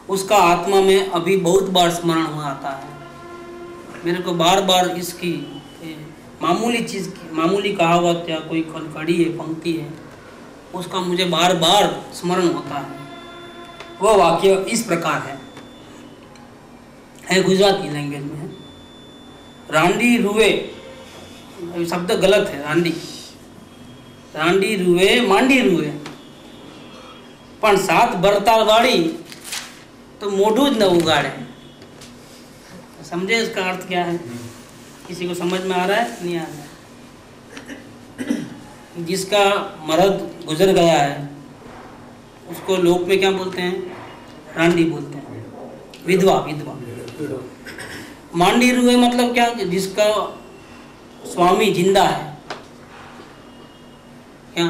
उसका आत्मा में अभी बहुत बार स्मरण हो आता है। मेरे को बार बार इसकी मामूली चीज़ की, मामूली कहावत या कोई खड़ी है, पंक्ति है, उसका मुझे बार बार स्मरण होता है। वह वाक्य इस प्रकार है गुजराती लैंग्वेज में है। रांडी रुवे ये शब्द गलत है। रांडी रांडी रुए मांडी रुए पण साथ बरताल वाली तो मोढू ज न उगाड़े। समझे इसका अर्थ क्या है? किसी को समझ में आ रहा है? नहीं आ रहा है। जिसका मर्द गुजर गया है उसको लोक में क्या बोलते हैं? रांडी बोलते हैं, विधवा। विधवा मांडी रुए मतलब क्या? जिसका स्वामी जिंदा है। क्या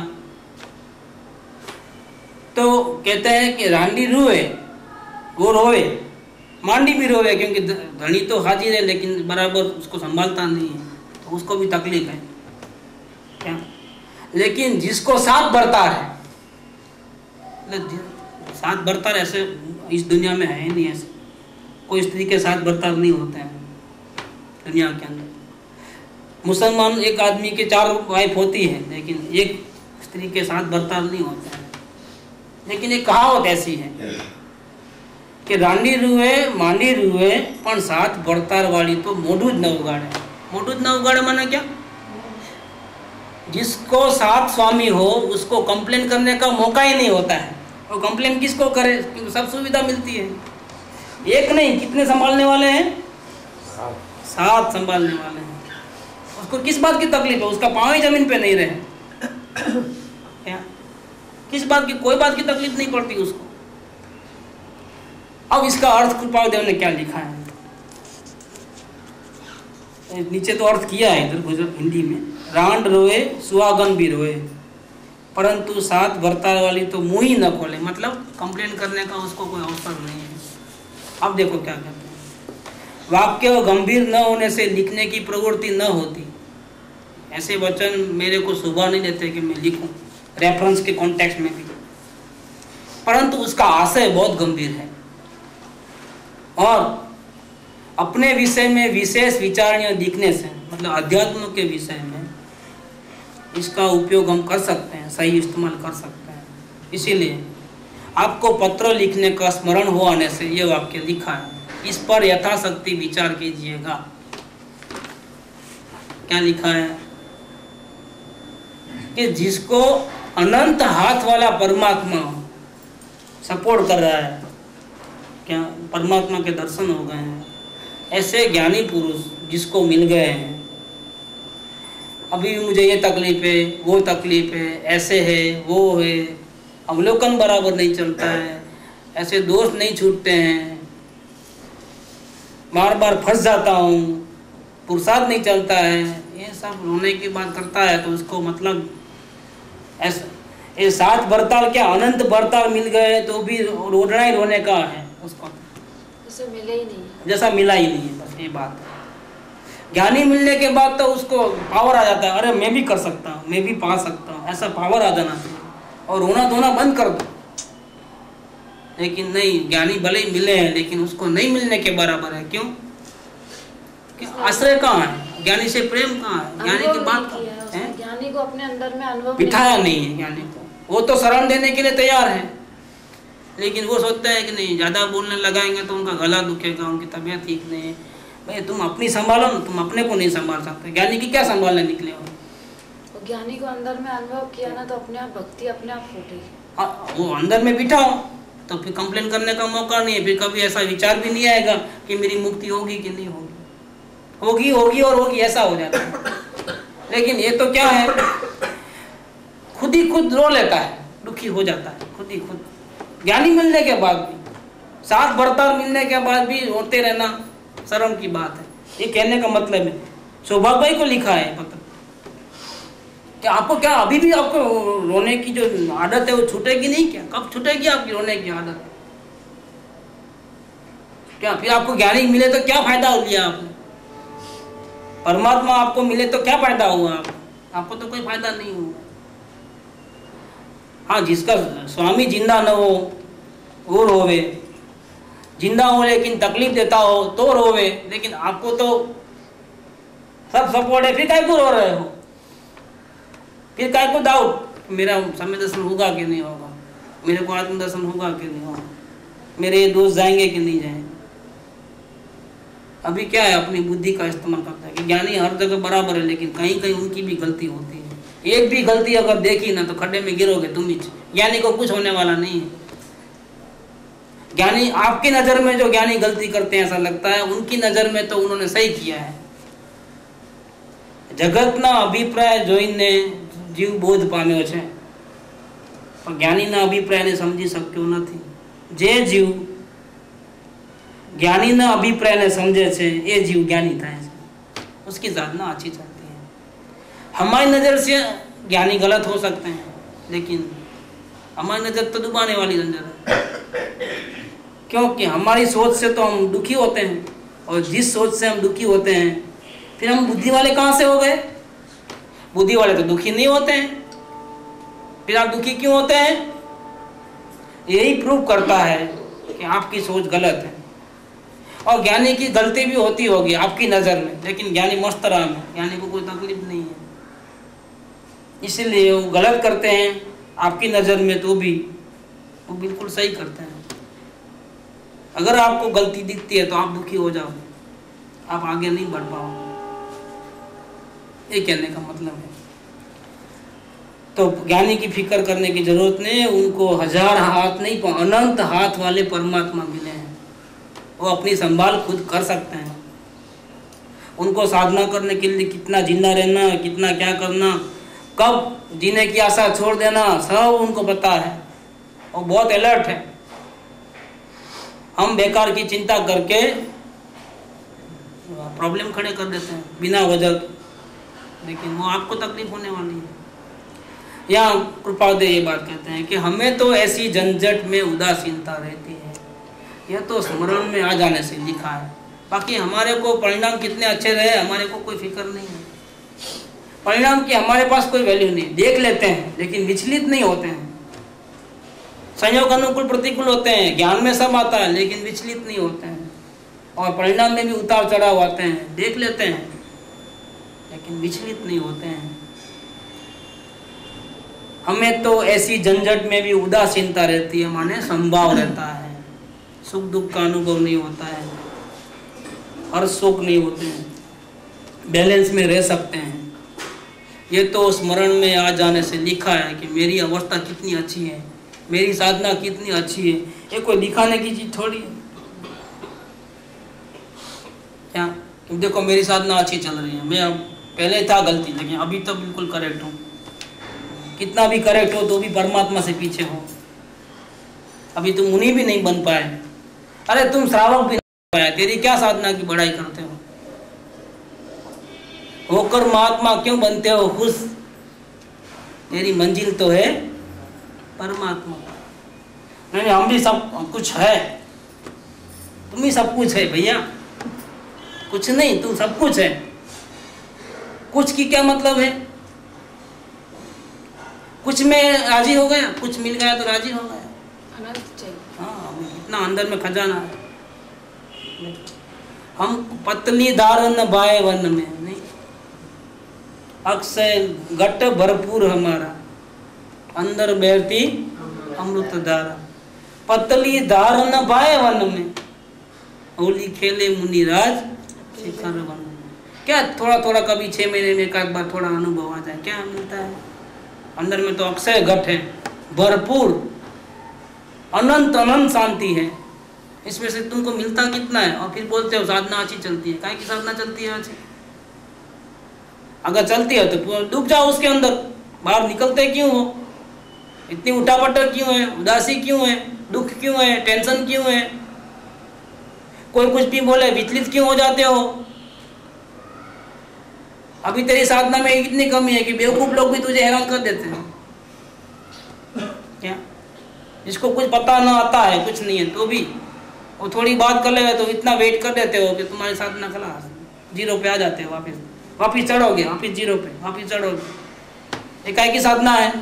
तो कहते हैं कि रांडी रुए, वो रोवे, मांडी भी रोवे, क्योंकि धनी तो हाजिर है लेकिन बराबर उसको संभालता नहीं है, तो उसको भी तकलीफ है। क्या लेकिन जिसको साथ बरता है, साथ बर्ताव ऐसे इस दुनिया में है नहीं। ऐसे कोई स्त्री के साथ बर्ताव नहीं होते हैं दुनिया के अंदर। मुसलमान एक आदमी के 4 वाइफ होती है लेकिन एक स्त्री के साथ बर्ताव नहीं होता है। लेकिन एक कहावत ऐसी है कि रांडी रुए मांडी रुए पण साथ बर्ताव वाली तो मोढू ज न उगाड़े। मोढू ज न उगाड़े माने क्या? जिसको साथ स्वामी हो उसको कंप्लेन करने का मौका ही नहीं होता है। और कंप्लेन किसको करे? क्योंकि सब सुविधा मिलती है। एक नहीं, कितने संभालने वाले हैं? 7 संभालने वाले हैं। उसको किस बात की तकलीफ है? उसका पाँव ही जमीन पे नहीं रहे। क्या किस बात की? कोई बात की तकलीफ नहीं पड़ती उसको। अब इसका अर्थ कृपालदेव ने क्या लिखा है? नीचे तो अर्थ किया है इधर हिंदी में। रांड रोए सुहागन भी रोए परंतु साथ बर्ताव वाली तो मुंह ही न खोले। मतलब कंप्लेन करने का उसको कोई अवसर नहीं है। अब देखो क्या कहते हैं, वाक्य गंभीर न होने से लिखने की प्रवृत्ति न होती। ऐसे वचन मेरे को शोभा नहीं देते कि मैं लिखूं रेफरेंस के कॉन्टेक्स्ट में भी, परंतु उसका आशय बहुत गंभीर है और अपने विषय में विशेष विचारणीय लिखने से, मतलब अध्यात्म के विषय में, इसका उपयोग हम कर सकते हैं, सही इस्तेमाल कर सकते हैं। इसीलिए आपको पत्र लिखने का स्मरण हो आने से ये वाक्य लिखा है। इस पर यथाशक्ति विचार कीजिएगा। क्या लिखा है कि जिसको अनंत हाथ वाला परमात्मा सपोर्ट कर रहा है, क्या परमात्मा के दर्शन हो गए हैं, ऐसे ज्ञानी पुरुष जिसको मिल गए हैं, अभी भी मुझे ये तकलीफ है, वो तकलीफ है, ऐसे है, वो है, अवलोकन बराबर नहीं चलता है, ऐसे दोष नहीं छूटते हैं, बार बार फंस जाता हूँ, पुरुषार्थ नहीं चलता है, ये सब रोने की बात करता है तो उसको मतलब ऐसा ये 7 बर्ताव क्या अनंत बर्ताव मिल गए तो भी रोना ही रोने का है उसको, उसे मिले ही नहीं, जैसा मिला ही नहीं है। बस ये बात है। ज्ञानी मिलने के बाद तो उसको पावर आ जाता है, अरे मैं भी कर सकता हूँ, मैं भी पा सकता हूँ, ऐसा पावर आ जाना चाहिए और रोना धोना बंद कर दो। लेकिन नहीं, ज्ञानी भले ही मिले हैं लेकिन उसको नहीं मिलने के बराबर है। क्यों? आश्रय कहाँ है? ज्ञानी से प्रेम कहाँ है? ज्ञानी की बात है, ज्ञानी को अपने अंदर में अनुभव बिठाया नहीं है ज्ञानी को। वो तो शरण देने के लिए तैयार है लेकिन वो सोचते हैं कि नहीं, ज़्यादा बोलने लगाएंगे तो उनका गला दुखेगा, उनकी तबीयत ठीक नहीं है। भाई तुम अपनी संभालो ना, तुम अपने को नहीं संभाल सकते। ज्ञानी की क्या संभालने निकले हो? ज्ञानी को अंदर में अनुभव किया ना तो अपने आप भक्ति अपने आप फूटेगी। वो अंदर में बिठाओ तो फिर कंप्लेन करने का मौका नहीं है। फिर कभी ऐसा विचार भी नहीं आएगा कि मेरी मुक्ति होगी कि नहीं होगी, होगी होगी और होगी, ऐसा हो जाता है। लेकिन ये तो क्या है, खुद ही खुद रो लेता है, दुखी हो जाता है खुद ही खुद। ज्ञानी मिलने के बाद भी, 7 बर्ताव मिलने के बाद भी रोते रहना शर्म की बात है। ये कहने का मतलब है, सौभाग्य भाई को लिखा है पत्र कि आपको क्या अभी भी आपको रोने की जो आदत है वो छूटेगी नहीं? क्या कब छूटेगी आपकी रोने की आदत? क्या फिर आपको ज्ञानी मिले तो क्या फायदा हो लिया आपने? परमात्मा आपको मिले तो क्या फायदा हुआ आपको तो कोई फायदा नहीं हुआ। हाँ, जिसका स्वामी जिंदा न हो वो रोवे, जिंदा हो लेकिन तकलीफ देता हो तो रोवे, लेकिन आपको तो सब सपोर्ट है, फिर काय को रो रहे हो? फिर काय को डाउट, मेरा समय दर्शन होगा कि नहीं होगा, मेरे को आत्म दर्शन होगा कि नहीं होगा, मेरे ये दोस्त जाएंगे कि नहीं जाएंगे? अभी क्या है, अपनी बुद्धि का इस्तेमाल करता है कि ज्ञानी हर जगह बराबर है, लेकिन कहीं कहीं उनकी भी गलती होती है। एक भी गलती अगर देखी ना तो खड्डे में गिरोगे तुम ही। ज्ञानी को कुछ होने वाला नहीं है। ज्ञानी आपकी नजर में जो ज्ञानी गलती करते हैं ऐसा लगता है, उनकी नजर में तो उन्होंने सही किया है। जगतना अभिप्राय जोईने जीव बोध पाम्यो छे, पर ज्ञानीना अभिप्रायने समझी शक्यो નથી। जे जीव ज्ञानीना अभिप्रायने समझे छे ए जीव ज्ञानी थाय छे, उसकी साधना अच्छी चलती है। हमारी नजर से ज्ञानी गलत हो सकते हैं, लेकिन हमारी नजर तो डुबाने वाली नजर है, क्योंकि हमारी सोच से तो हम दुखी होते हैं, और जिस सोच से हम दुखी होते हैं फिर हम बुद्धि वाले कहाँ से हो गए? बुद्धि वाले तो दुखी नहीं होते हैं, फिर आप दुखी क्यों होते हैं? यही प्रूव करता है कि आपकी सोच गलत है। और ज्ञानी की गलती भी होती होगी आपकी नज़र में, लेकिन ज्ञानी मस्त राम है, ज्ञानी को कोई तकलीफ नहीं है। इसीलिए वो गलत करते हैं आपकी नज़र में, तो भी वो बिल्कुल सही करते हैं। अगर आपको गलती दिखती है तो आप दुखी हो जाओगे, आप आगे नहीं बढ़ पाओगे। ये कहने का मतलब है। तो ज्ञानी की फिक्र करने की जरूरत नहीं है, उनको 1000 हाथ नहीं, अनंत हाथ वाले परमात्मा मिले हैं, वो अपनी संभाल खुद कर सकते हैं। उनको साधना करने के लिए कितना जिंदा रहना, कितना क्या करना, कब जीने की आशा छोड़ देना, सब उनको पता है। वो बहुत अलर्ट है। हम बेकार की चिंता करके प्रॉब्लम खड़े कर देते हैं बिना वजह के, लेकिन वो आपको तकलीफ होने वाली है। यहाँ कृपादेव ये बात कहते हैं कि हमें तो ऐसी झंझट में उदासीनता रहती है, यह तो स्मरण में आ जाने से लिखा है। बाकी हमारे को परिणाम कितने अच्छे रहे हमारे को कोई फिक्र नहीं है। परिणाम की हमारे पास कोई वैल्यू नहीं, देख लेते हैं लेकिन विचलित नहीं होते हैं। संयोग अनुकूल प्रतिकूल होते हैं, ज्ञान में सब आता है लेकिन विचलित नहीं होते हैं। और परिणाम में भी उतार चढ़ाव आते हैं, देख लेते हैं लेकिन विचलित नहीं होते हैं। हमें तो ऐसी झंझट में भी उदासीनता रहती है, माने संभाव रहता है, सुख दुख का अनुभव नहीं होता है, हर्ष शोक नहीं होते हैं, बैलेंस में रह सकते हैं। ये तो स्मरण में आ जाने से लिखा है कि मेरी अवस्था कितनी अच्छी है, मेरी साधना कितनी अच्छी है। ये कोई दिखाने की चीज थोड़ी है। क्या देखो मेरी साधना अच्छी चल रही है, मैं अब पहले था गलती लेकिन अभी तो बिल्कुल करेक्ट हूँ। कितना भी करेक्ट हो तो भी परमात्मा से पीछे हो। अभी तुम मुनि भी नहीं बन पाए, अरे तुम श्रावक भी नहीं पाए, तेरी क्या साधना की बड़ाई करते हो? होकर महात्मा क्यों बनते हो खुश? तेरी मंजिल तो है परमात्मा। नहीं हम भी सब कुछ है, तुम ही सब कुछ है भैया, कुछ नहीं तुम सब कुछ है। कुछ की क्या मतलब है? कुछ में राजी हो गया, कुछ मिल गया तो राजी हो गया। हाँ इतना अंदर में खजाना है। हम पतली दारन बाए वन में नहीं, अक्षय घट भरपूर हमारा, अंदर बहती अमृत धारा। पतली दारन बाए वन में, होली खेले मुनिराज शिखर वन में। क्या थोड़ा थोड़ा कभी 6 महीने में एक बार थोड़ा अनुभव आ जाए, क्या मिलता है? अंदर में तो अक्षय घट है, भरपूर अनंत अनंत शांति है। इसमें से तुमको मिलता कितना है? और फिर बोलते हो साधना अच्छी चलती है। काहे की साधना चलती है अच्छी? अगर चलती है तो डूब जाओ उसके अंदर, बाहर निकलते क्यों हो? इतनी उठापटक क्यों है? उदासी क्यों है? दुख क्यों है? टेंशन क्यों है? कोई कुछ भी बोले विचलित क्यों हो जाते हो? अभी तेरी साधना में इतनी कमी है कि बेवकूफ लोग भी तुझे हैरान कर देते हैं। क्या जिसको कुछ पता ना आता है, कुछ नहीं है, तो भी वो थोड़ी बात कर लेगा तो इतना वेट कर देते हो कि तुम्हारी साधना खलास, 0 पे आ जाते हो। वापिस चढ़ोगे, वापिस 0 पे, वापिस चढ़ोगे। एकाएक की साधना है।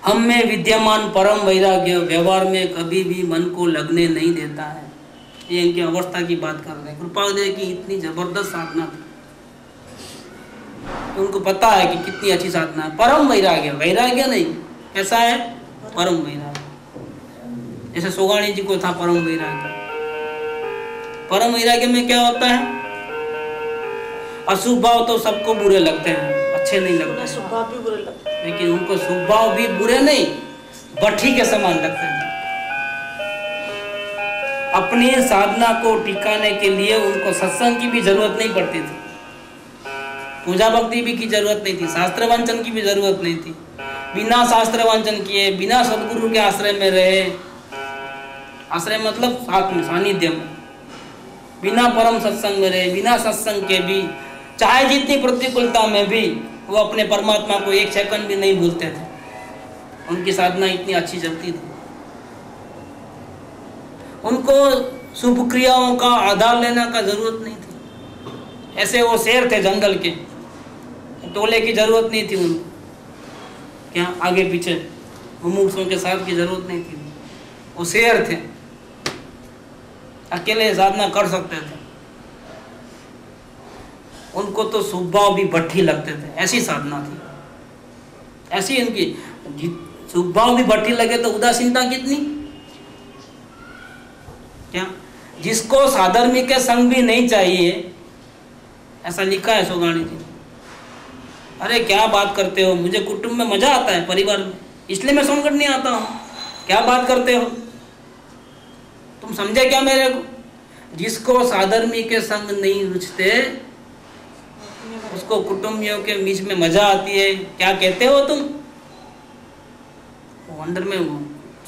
हम में विद्यमान परम वैराग्य व्यवहार में कभी भी मन को लगने नहीं देता है। ये इनकी अवस्था की बात कर रहे हैं। कृपादेव की इतनी जबरदस्त साधना थी, तो उनको पता है कि कितनी अच्छी साधना है। परम वैराग्य, वैराग्य नहीं, कैसा है? परम वैराग्य। जैसे सोगाणी जी को था परम वैराग्य। परम वैराग्य में क्या होता है? अशुभ भाव तो सबको बुरे लगते हैं, अच्छे नहीं लगते, स्वभाव भी बुरे लगते हैं, लेकिन उनको शुभ भाव भी बुरे नहीं, भट्ठी के समान लगते हैं। अपनी साधना को टिकाने के लिए उनको सत्संग की भी जरूरत नहीं पड़ती थी, पूजा भक्ति भी की जरूरत नहीं थी, शास्त्र वांचन की भी जरूरत नहीं थी। बिना शास्त्र वांचन किए, बिना सदगुरु के आश्रय में रहे, आश्रय मतलब साथ में, सानिध्य में, बिना परम सत्संग में रहे, बिना सत्संग के भी, चाहे जितनी प्रतिकूलता में भी वो अपने परमात्मा को एक सेकंड भी नहीं भूलते थे। उनकी साधना इतनी अच्छी चलती थी। उनको शुभ क्रियाओं का आधार लेने का जरूरत नहीं थी। ऐसे वो शेर थे जंगल के, टोले की जरूरत नहीं थी उनको, क्या आगे पीछे मुमुक्षुओं के साथ की जरूरत नहीं थी। वो शेर थे, अकेले साधना कर सकते थे। उनको तो शुभ भाव भी भट्ठी लगते थे, ऐसी साधना थी, ऐसी इनकी। शुभ भाव भी भट्ठी लगे तो उदासीनता कितनी, क्या? जिसको साधर्मी के संग भी नहीं चाहिए, ऐसा लिखा है सोगाणी जी। अरे क्या बात करते हो, मुझे कुटुंब में मजा आता है, परिवार में, इसलिए मैं सोनगढ़ नहीं आता हूँ। क्या बात करते हो तुम, समझे क्या मेरे को? जिसको साधर्मी के संग नहीं रुचते, उसको कुटुंबियों के बीच में मजा आती है। क्या कहते हो तुम? वो अंदर में वो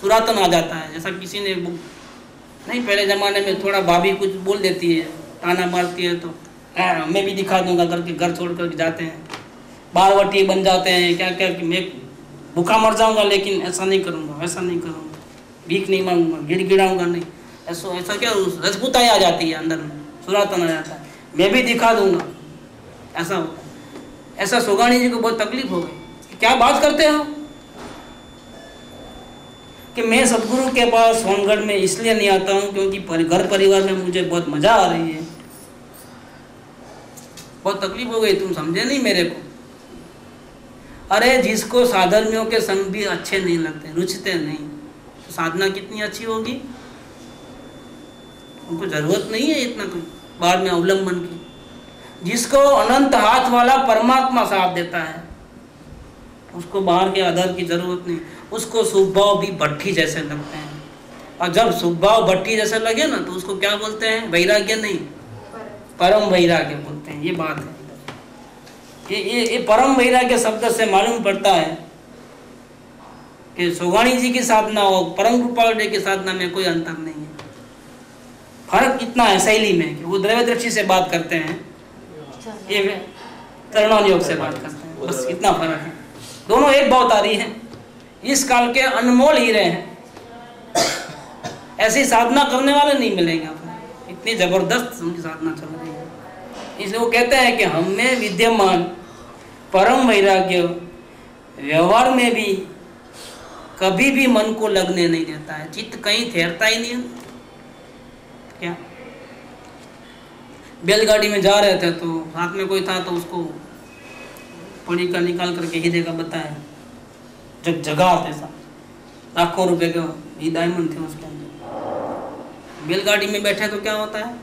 सुरातन आ जाता है। जैसा किसी ने नहीं, पहले जमाने में थोड़ा भाभी कुछ बोल देती है, ताना मारती है, तो मैं भी दिखा दूंगा करके घर छोड़ कर जाते हैं, बारवटी बन जाते हैं। क्या क्या कि मैं भूखा मर जाऊंगा, लेकिन ऐसा नहीं करूंगा, वैसा नहीं करूंगा, भीख नहीं मांगूंगा, गिड़गिड़ाऊंगा नहीं, ऐसा क्या रजपूताई आ जाती है अंदर में, सुरातन आ जाता है, मैं भी दिखा दूंगा, ऐसा होता है। ऐसा सोगाणी जी को बहुत तकलीफ हो गई। क्या बात करते हो कि मैं सदगुरु के पास सोनगढ़ में इसलिए नहीं आता हूँ क्योंकि घर परिवार में मुझे बहुत मजा आ रही है। बहुत तकलीफ हो गई, तुम समझे नहीं मेरे को। अरे जिसको साधर्मियों के संग भी अच्छे नहीं लगते, रुचते नहीं, तो साधना कितनी अच्छी होगी। उनको जरूरत नहीं है इतना कोई बाद में अवलंबन की। जिसको अनंत हाथ वाला परमात्मा साथ देता है, उसको बाहर के आधार की जरूरत नहीं। उसको शुभ भाव भी भट्ठी जैसे लगते हैं, और जब शुभ भाव भट्ठी जैसे लगे ना, तो उसको क्या बोलते हैं? वैराग्य नहीं, परम वैराग्य बोलते हैं। ये बात है। ये परम वैराग्य शब्द से मालूम पड़ता है कि सोगाणी जी की साधना और परम कृपाल की साधना में कोई अंतर नहीं है। फर्क इतना है शैली में कि वो द्रव्य दृष्टि से बात करते हैं, ये तरुणान योग से बात करते हैं, बस इतना फर्क है। दोनों एक भावतारी हैं, इस काल के अनमोल हीरे हैं। ऐसी साधना करने वाले नहीं मिलेंगे आपको, इतनी जबरदस्त उनकी साधना चल रही है। इसलिए वो कहते हैं कि हम में विद्यमान परम वैराग्य व्यवहार में भी कभी भी मन को लगने नहीं देता है, चित्त कहीं ठहरता ही नहीं। क्या बैलगाड़ी में जा रहे थे तो हाथ में कोई था, तो उसको पड़ी का निकाल करके हीरे का बताया, जब जगह ऐसा लाखों रुपए का ही डायमंड थे उसके अंदर। बैलगाड़ी में बैठे तो क्या होता है,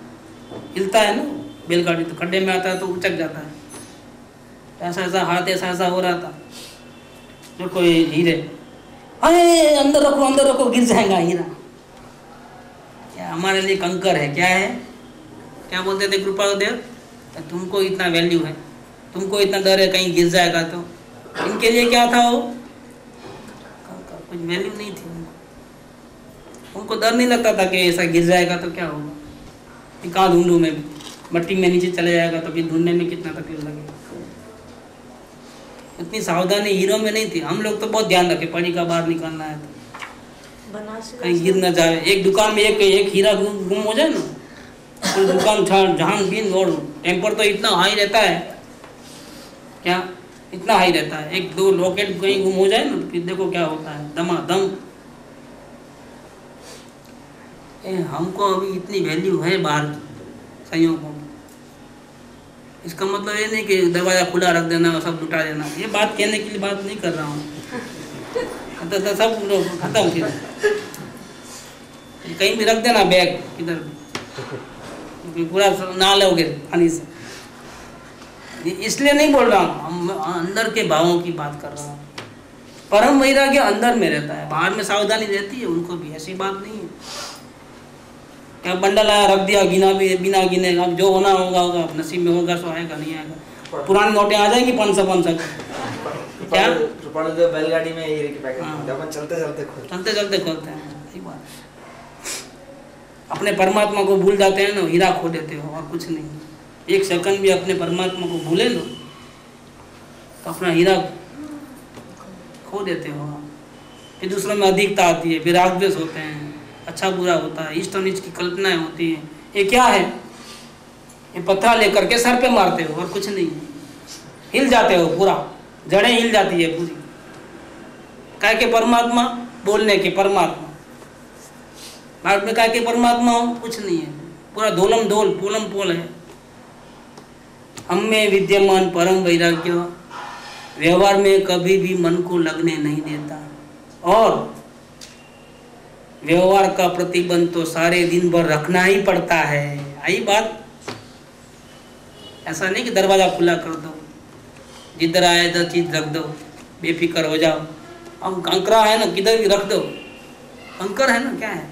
हिलता है ना बैलगाड़ी, तो खड्डे में आता है तो उचक जाता है। ऐसा ऐसा हाथ ऐसा हो रहा था, जो कोई हीरे, अरे अंदर रखो गिर जाएगा हीरा। क्या हमारे लिए कंकर है, क्या है? क्या बोलते थे कृपाल देव, तुमको इतना वैल्यू है, तुमको इतना डर है कहीं गिर जाएगा तो। इनके लिए क्या था? वो कुछ वैल्यू नहीं थी उनको डर नहीं लगता था कि ऐसा गिर जाएगा तो क्या होगा, कहाँ ढूंढूं मैं, मट्टी में नीचे चले जाएगा तो फिर ढूंढने में कितना तकलीफ लगेगा। इतनी सावधानी हीरो में नहीं थी। हम लोग तो बहुत ध्यान रखे, पड़ी का बाहर निकालना है तो कहीं गिर न जाए। एक दुकान में एक हीरा गुम हो जाए ना, तो दुकान जहां बीन और टेम्पर तो इतना हाई रहता है, क्या इतना हाई रहता है। एक दो लॉकेट कहीं गुम हो जाए ना, तो फिर देखो क्या होता है, दमादम। हमको अभी इतनी वैल्यू है बाहर संयोगों में। इसका मतलब ये नहीं कि दरवाजा खुला रख देना और सब लुटा देना। ये बात कहने के लिए बात नहीं कर रहा हूँ, तो सब खत्म फिर। कहीं भी रख देना बैग किधर भी, पूरा ना लोगे पानी से। इसलिए नहीं बोल रहा हूँ, हम अंदर के भावों की बात कर रहा हूँ। परम वैराग्य अंदर में रहता है, बाहर में सावधानी रहती है उनको भी, ऐसी बात नहीं है। क्या बंडल आया रख दिया, गिना भी बिना गिने, अब जो होना होगा होगा, नसीब में होगा सो आएगा, नहीं आएगा। पुरानी नोटें आ जाएंगी 500 क्या बैलगाड़ी में हीरे के पैकेट चलते चलते खोलते हैं। सही बात। अपने परमात्मा को भूल जाते हैं ना, हीरा खो देते हो और कुछ नहीं। एक सेकंड भी अपने परमात्मा को भूले लो तो अपना हीरा खो देते हो। फिर दूसरों में अधिकता आती है, फिर राग द्वेष होते हैं, अच्छा बुरा होता है, इष्ट अनिष्ट की कल्पनाएं होती हैं। ये क्या है? ये पत्थर लेकर के सर पे मारते हो और कुछ नहीं है, हिल जाते हो, पूरा जड़ें हिल जाती है पूरी। काय के परमात्मा बोलने के परमात्मा, बाद में काय के परमात्मा हो, कुछ नहीं है, पूरा धोलम धोल पोलम पोल है। हम में विद्यमान परम वैराग्य व्यवहार में कभी भी मन को लगने नहीं देता, और व्यवहार का प्रतिबंध तो सारे दिन भर रखना ही पड़ता है। आई बात? ऐसा नहीं कि दरवाजा खुला कर दो, जिधर आए इधर चीज रख दो, बेफिक्र हो जाओ। अब कंकरा है ना, किधर भी रख दो, कंकर है ना, क्या है,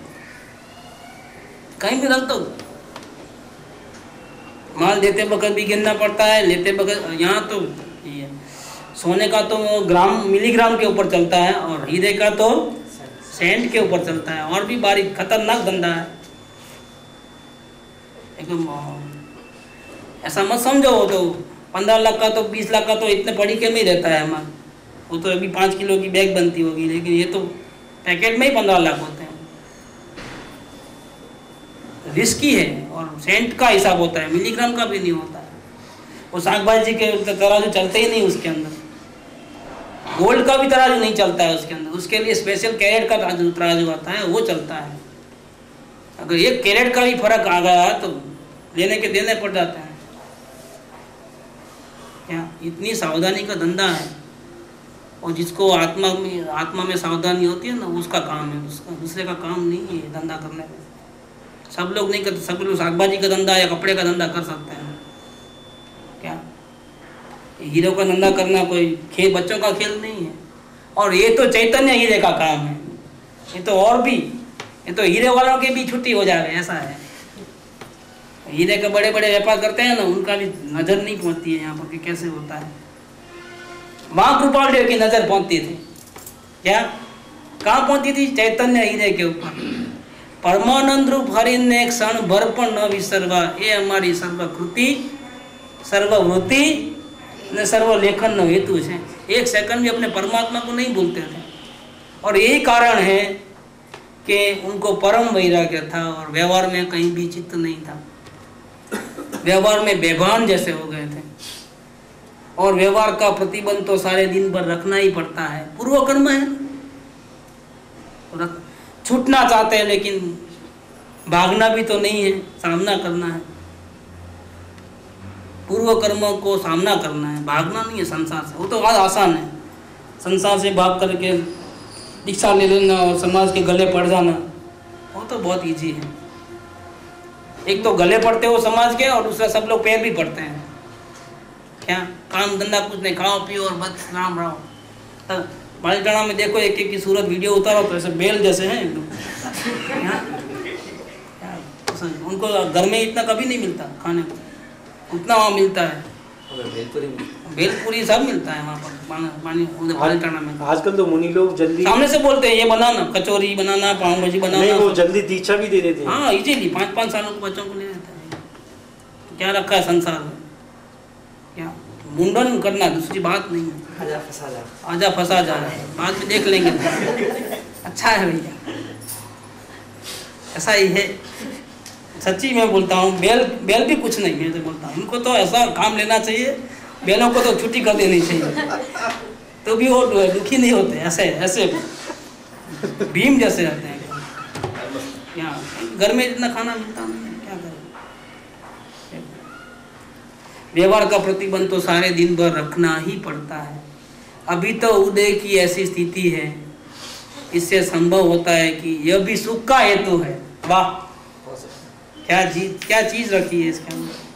कहीं भी रख दो। माल देते वक्त भी गिनना पड़ता है, लेते वक्त। यहाँ तो ये सोने का तो ग्राम मिलीग्राम के ऊपर चलता है, और हीरे का तो सेंट के ऊपर चलता है, और भी बारीक खतरनाक धंधा है एकदम। ऐसा मत समझो, वो तो 15 लाख का तो 20 लाख का तो इतने पड़ी के में ही रहता है हमारा। वो तो अभी 5 किलो की बैग बनती होगी, लेकिन ये तो पैकेट में ही 15 लाख होते हैं। रिस्की है, और सेंट का हिसाब होता है, मिलीग्राम का भी नहीं होता है। वो शाक भाजी के तराजू चलते ही नहीं उसके अंदर, गोल्ड का भी तराजू नहीं चलता है उसके अंदर। उसके लिए स्पेशल कैरेट का तराजू आता है, वो चलता है। अगर 1 कैरेट का भी फर्क आ गया तो लेने के देने पड़ जाते हैं। क्या इतनी सावधानी का धंधा है, और जिसको आत्मा में सावधानी होती है ना, उसका काम है, उसका दूसरे का काम नहीं है धंधा करने में। सब लोग नहीं करते, सब लोग शाकभाजी का धंधा या कपड़े का धंधा कर सकते हैं। क्या हीरो का धंधा करना कोई खेल, बच्चों का खेल नहीं है। और ये तो चैतन्य हीरे का काम है, ये तो और भी, ये तो हीरे वालों के भी छुट्टी हो जाए, ऐसा है। हीरे के बड़े बड़े व्यापार करते हैं ना, उनका भी नजर नहीं पहुंचती है यहाँ पर कि कैसे होता है। माँ कृपाल देव की नजर पहुंचती थी, क्या कहाँ पहुंचती थी? चैतन्य हीरे के ऊपर। परमानंद रूप हरि ने क्षण भर पर न विसरवा, ये हमारी सर्वकृति सर्ववृत्ति ने सर्वलेखन न हेतु है। एक सेकंड भी अपने परमात्मा को नहीं भूलते थे, और यही कारण है कि उनको परम वैराग्य था, और व्यवहार में कहीं भी चित्त नहीं था। व्यवहार में बेभान जैसे हो गए थे, और व्यवहार का प्रतिबंध तो सारे दिन भर रखना ही पड़ता है। पूर्व कर्म है, छूटना चाहते हैं लेकिन भागना भी तो नहीं है, सामना करना है। पूर्व कर्म को सामना करना है, भागना नहीं है संसार से। वो तो आज आसान है, संसार से भाग करके दीक्षा ले लेना और समाज के गले पड़ जाना, वो तो बहुत इजी है। एक तो गले पड़ते हो समाज के, और दूसरा सब लोग पैर भी पड़ते हैं। क्या काम धंधा कुछ नहीं, खाओ पियो और बस राम राम। तो बालीटाना में देखो, एक एक की सूरत वीडियो उतारो तो ऐसे बेल जैसे हैं एकदम। उनको घर में इतना कभी नहीं मिलता खाने को, उतना वहाँ मिलता है। भेलपुरी सब मिलता है वहाँ पर बालीटाना में। आजकल तो मुनि लोग जल्दी सामने से बोलते हैं ये बनाना, कचौरी बनाना, पाव भाजी बनाना। नहीं, वो जल्दी दीक्षा भी दे देते हैं। हाँ, इजीली 5-5 सालों के बच्चों को ले देते हैं। क्या रखा है संसार में? क्या मुंडन करना, दूसरी बात नहीं है। आजा फंसा जा, बाद में देख लेंगे। अच्छा है भैया, ऐसा ही है। सच्ची मैं बोलता हूँ, बेल भी कुछ नहीं, मैं तो बोलता हूँ इनको तो ऐसा काम लेना चाहिए, बेलों को तो छुट्टी कर देनी चाहिए, तो भी वो दुखी नहीं होते। ऐसे भीम जैसे रहते हैं। यहाँ घर में इतना खाना मिलता नहीं, क्या करें। व्यवहार का प्रतिबंध तो सारे दिन भर रखना ही पड़ता है। अभी तो उदय की ऐसी स्थिति है, इससे संभव होता है कि यह भी सुख का हेतु है। वाह, क्या चीज रखी है इसके अंदर।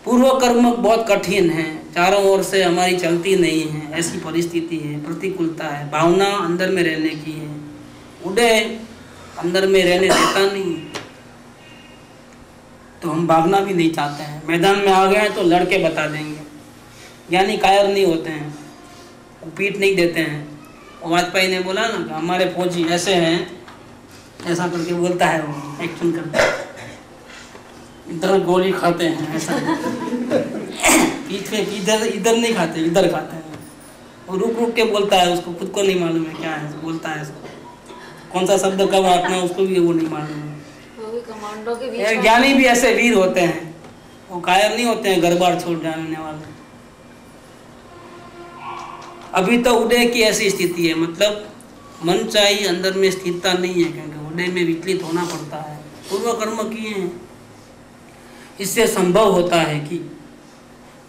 पूर्व कर्म बहुत कठिन है, चारों ओर से हमारी चलती नहीं है, ऐसी परिस्थिति है, प्रतिकूलता है, भावना अंदर में रहने की है, उदय अंदर में रहने देता नहीं, तो हम भागना भी नहीं चाहते हैं। मैदान में आ गए हैं तो लड़के बता देंगे, यानी कायर नहीं होते हैं, पीठ नहीं देते हैं। वाजपेयी ने बोला ना कि हमारे फौजी ऐसे हैं, ऐसा करके बोलता है वो, एक्शन करता है, इधर गोली खाते हैं, ऐसा पीठ पे इधर नहीं खाते, इधर खाते हैं। वो रुक रुक के बोलता है, उसको खुद को नहीं मालूम है क्या है, बोलता है इसको कौन सा शब्द कब आना है उसको भी वो नहीं मालूम है। कमांडो के बीच ज्ञानी भी ऐसे वीर होते हैं, वो कायर नहीं होते हैं, घर बार छोड़ जाने वाले। अभी तो उदय की ऐसी स्थिति है, मतलब मन चाहिए, अंदर में स्थिरता नहीं है, क्योंकि उदय में विचलित होना पड़ता है। पूर्व कर्म किए हैं, इससे संभव होता है कि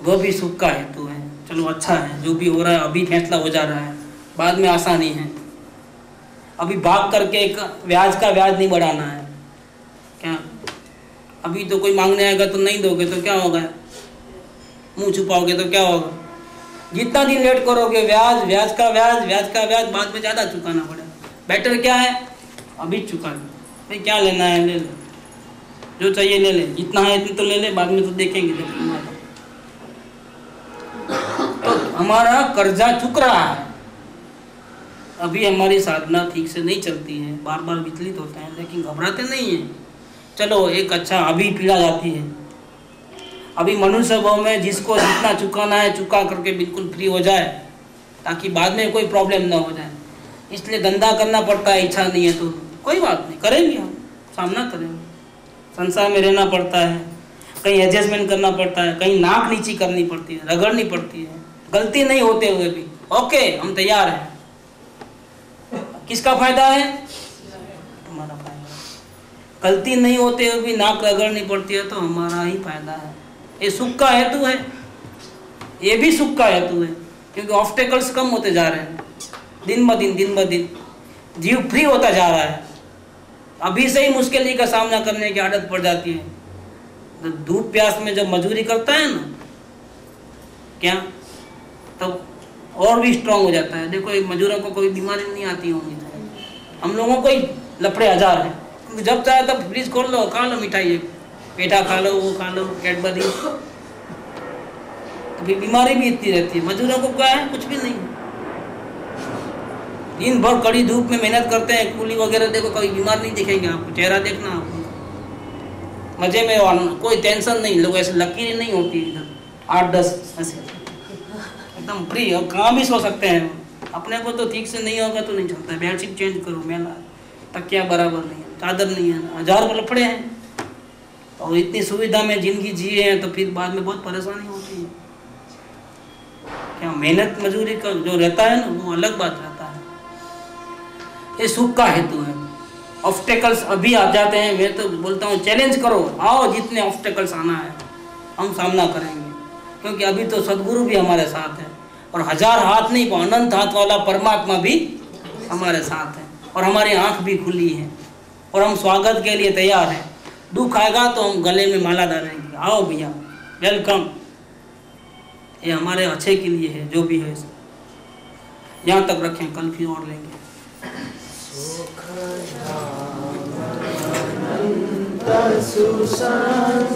वह भी सुख का हेतु है। चलो अच्छा है, जो भी हो रहा है अभी फैसला हो जा रहा है, बाद में आसानी है। अभी भाग करके एक ब्याज का ब्याज नहीं बढ़ाना है क्या? अभी तो कोई मांगने आएगा तो नहीं दोगे तो क्या होगा, मुंह छुपाओगे तो क्या होगा। जितना दिन लेट करोगे ब्याज का ब्याज बाद में ज़्यादा चुकाना पड़ेगा। बेटर क्या है, अभी चुका दो भाई, क्या लेना है ले ले, जो चाहिए ले ले, जितना है इतना तो ले ले, बाद में तो देखेंगे जब। तो हमारा कर्जा चुक रहा है, अभी हमारी साधना ठीक से नहीं चलती है, बार बार विचलित होते हैं, लेकिन घबराते नहीं हैं। चलो एक अच्छा अभी पीड़ा जाती है, अभी मनुष्य भाव में जिसको जितना चुकाना है चुका करके बिल्कुल फ्री हो जाए, ताकि बाद में कोई प्रॉब्लम ना हो जाए। इसलिए धंधा करना पड़ता है, इच्छा नहीं है तो कोई बात नहीं, करेंगे हम, सामना करेंगे। संसार में रहना पड़ता है, कहीं एडजस्टमेंट करना पड़ता है, कहीं नाक नीची करनी पड़ती है, रगड़नी पड़ती है, गलती नहीं होते हुए भी ओके हम तैयार हैं। किसका फायदा है, तुम्हारा फायदा। गलती नहीं होते हुए भी नाक रगड़नी पड़ती है तो हमारा ही फायदा है। ये सुख का हेतु है, ये भी सुख का हेतु है, क्योंकि ऑब्स्टेकल्स कम होते जा रहे हैं दिन ब दिन, जीव फ्री होता जा रहा है। अभी से ही मुश्किल का सामना करने की आदत पड़ जाती है। तो धूप प्यास में जब मजदूरी करता है ना क्या, तब और भी स्ट्रांग हो जाता है। देखो मजदूरों को कोई बीमारी नहीं आती होंगी, हम लोगों को ही लफड़े हजार हैं, क्योंकि जब चाहे तब फ्रिज खोल लो, खा लो मिठाई, पेठा खा लो, वो खा लो, कैडबरी, तो फिर बीमारी भी इतनी रहती है। मजदूरों को क्या है, कुछ भी नहीं, दिन भर कड़ी धूप में मेहनत करते हैं, कूली वगैरह, देखो कभी बीमार नहीं दिखेंगे आपको, चेहरा देखना आपको, मजे में, कोई टेंशन नहीं, लोग ऐसे लकीर नहीं होती इधर 8-10 ऐसे एकदम फ्री, और कहाँ भी सो सकते हैं। अपने को तो ठीक से नहीं होगा तो नहीं चलता है, बेडशीट चेंज करो, मेला तकिया बराबर नहीं है, चादर नहीं है, हजार लफड़े हैं। और इतनी सुविधा में जिंदगी जिए हैं तो फिर बाद में बहुत परेशानी होती है। क्या मेहनत मजदूरी का जो रहता है ना, वो अलग बात रहता है। ये सुख का हेतु है। ऑब्स्टेकल्स अभी आ जाते हैं, मैं तो बोलता हूँ चैलेंज करो, आओ, जितने ऑब्स्टेकल्स आना है हम सामना करेंगे, क्योंकि अभी तो सदगुरु भी हमारे साथ है, और हजार हाथ नहीं, अनंत हाथ वाला परमात्मा भी हमारे साथ है, और हमारी आंख भी खुली है, और हम स्वागत के लिए तैयार हैं। दुख आएगा तो हम गले में माला डालेंगे, आओ भैया वेलकम, ये हमारे अच्छे के लिए है, जो भी है। यहाँ तक रखें, कल फिर और लेंगे। सुशांत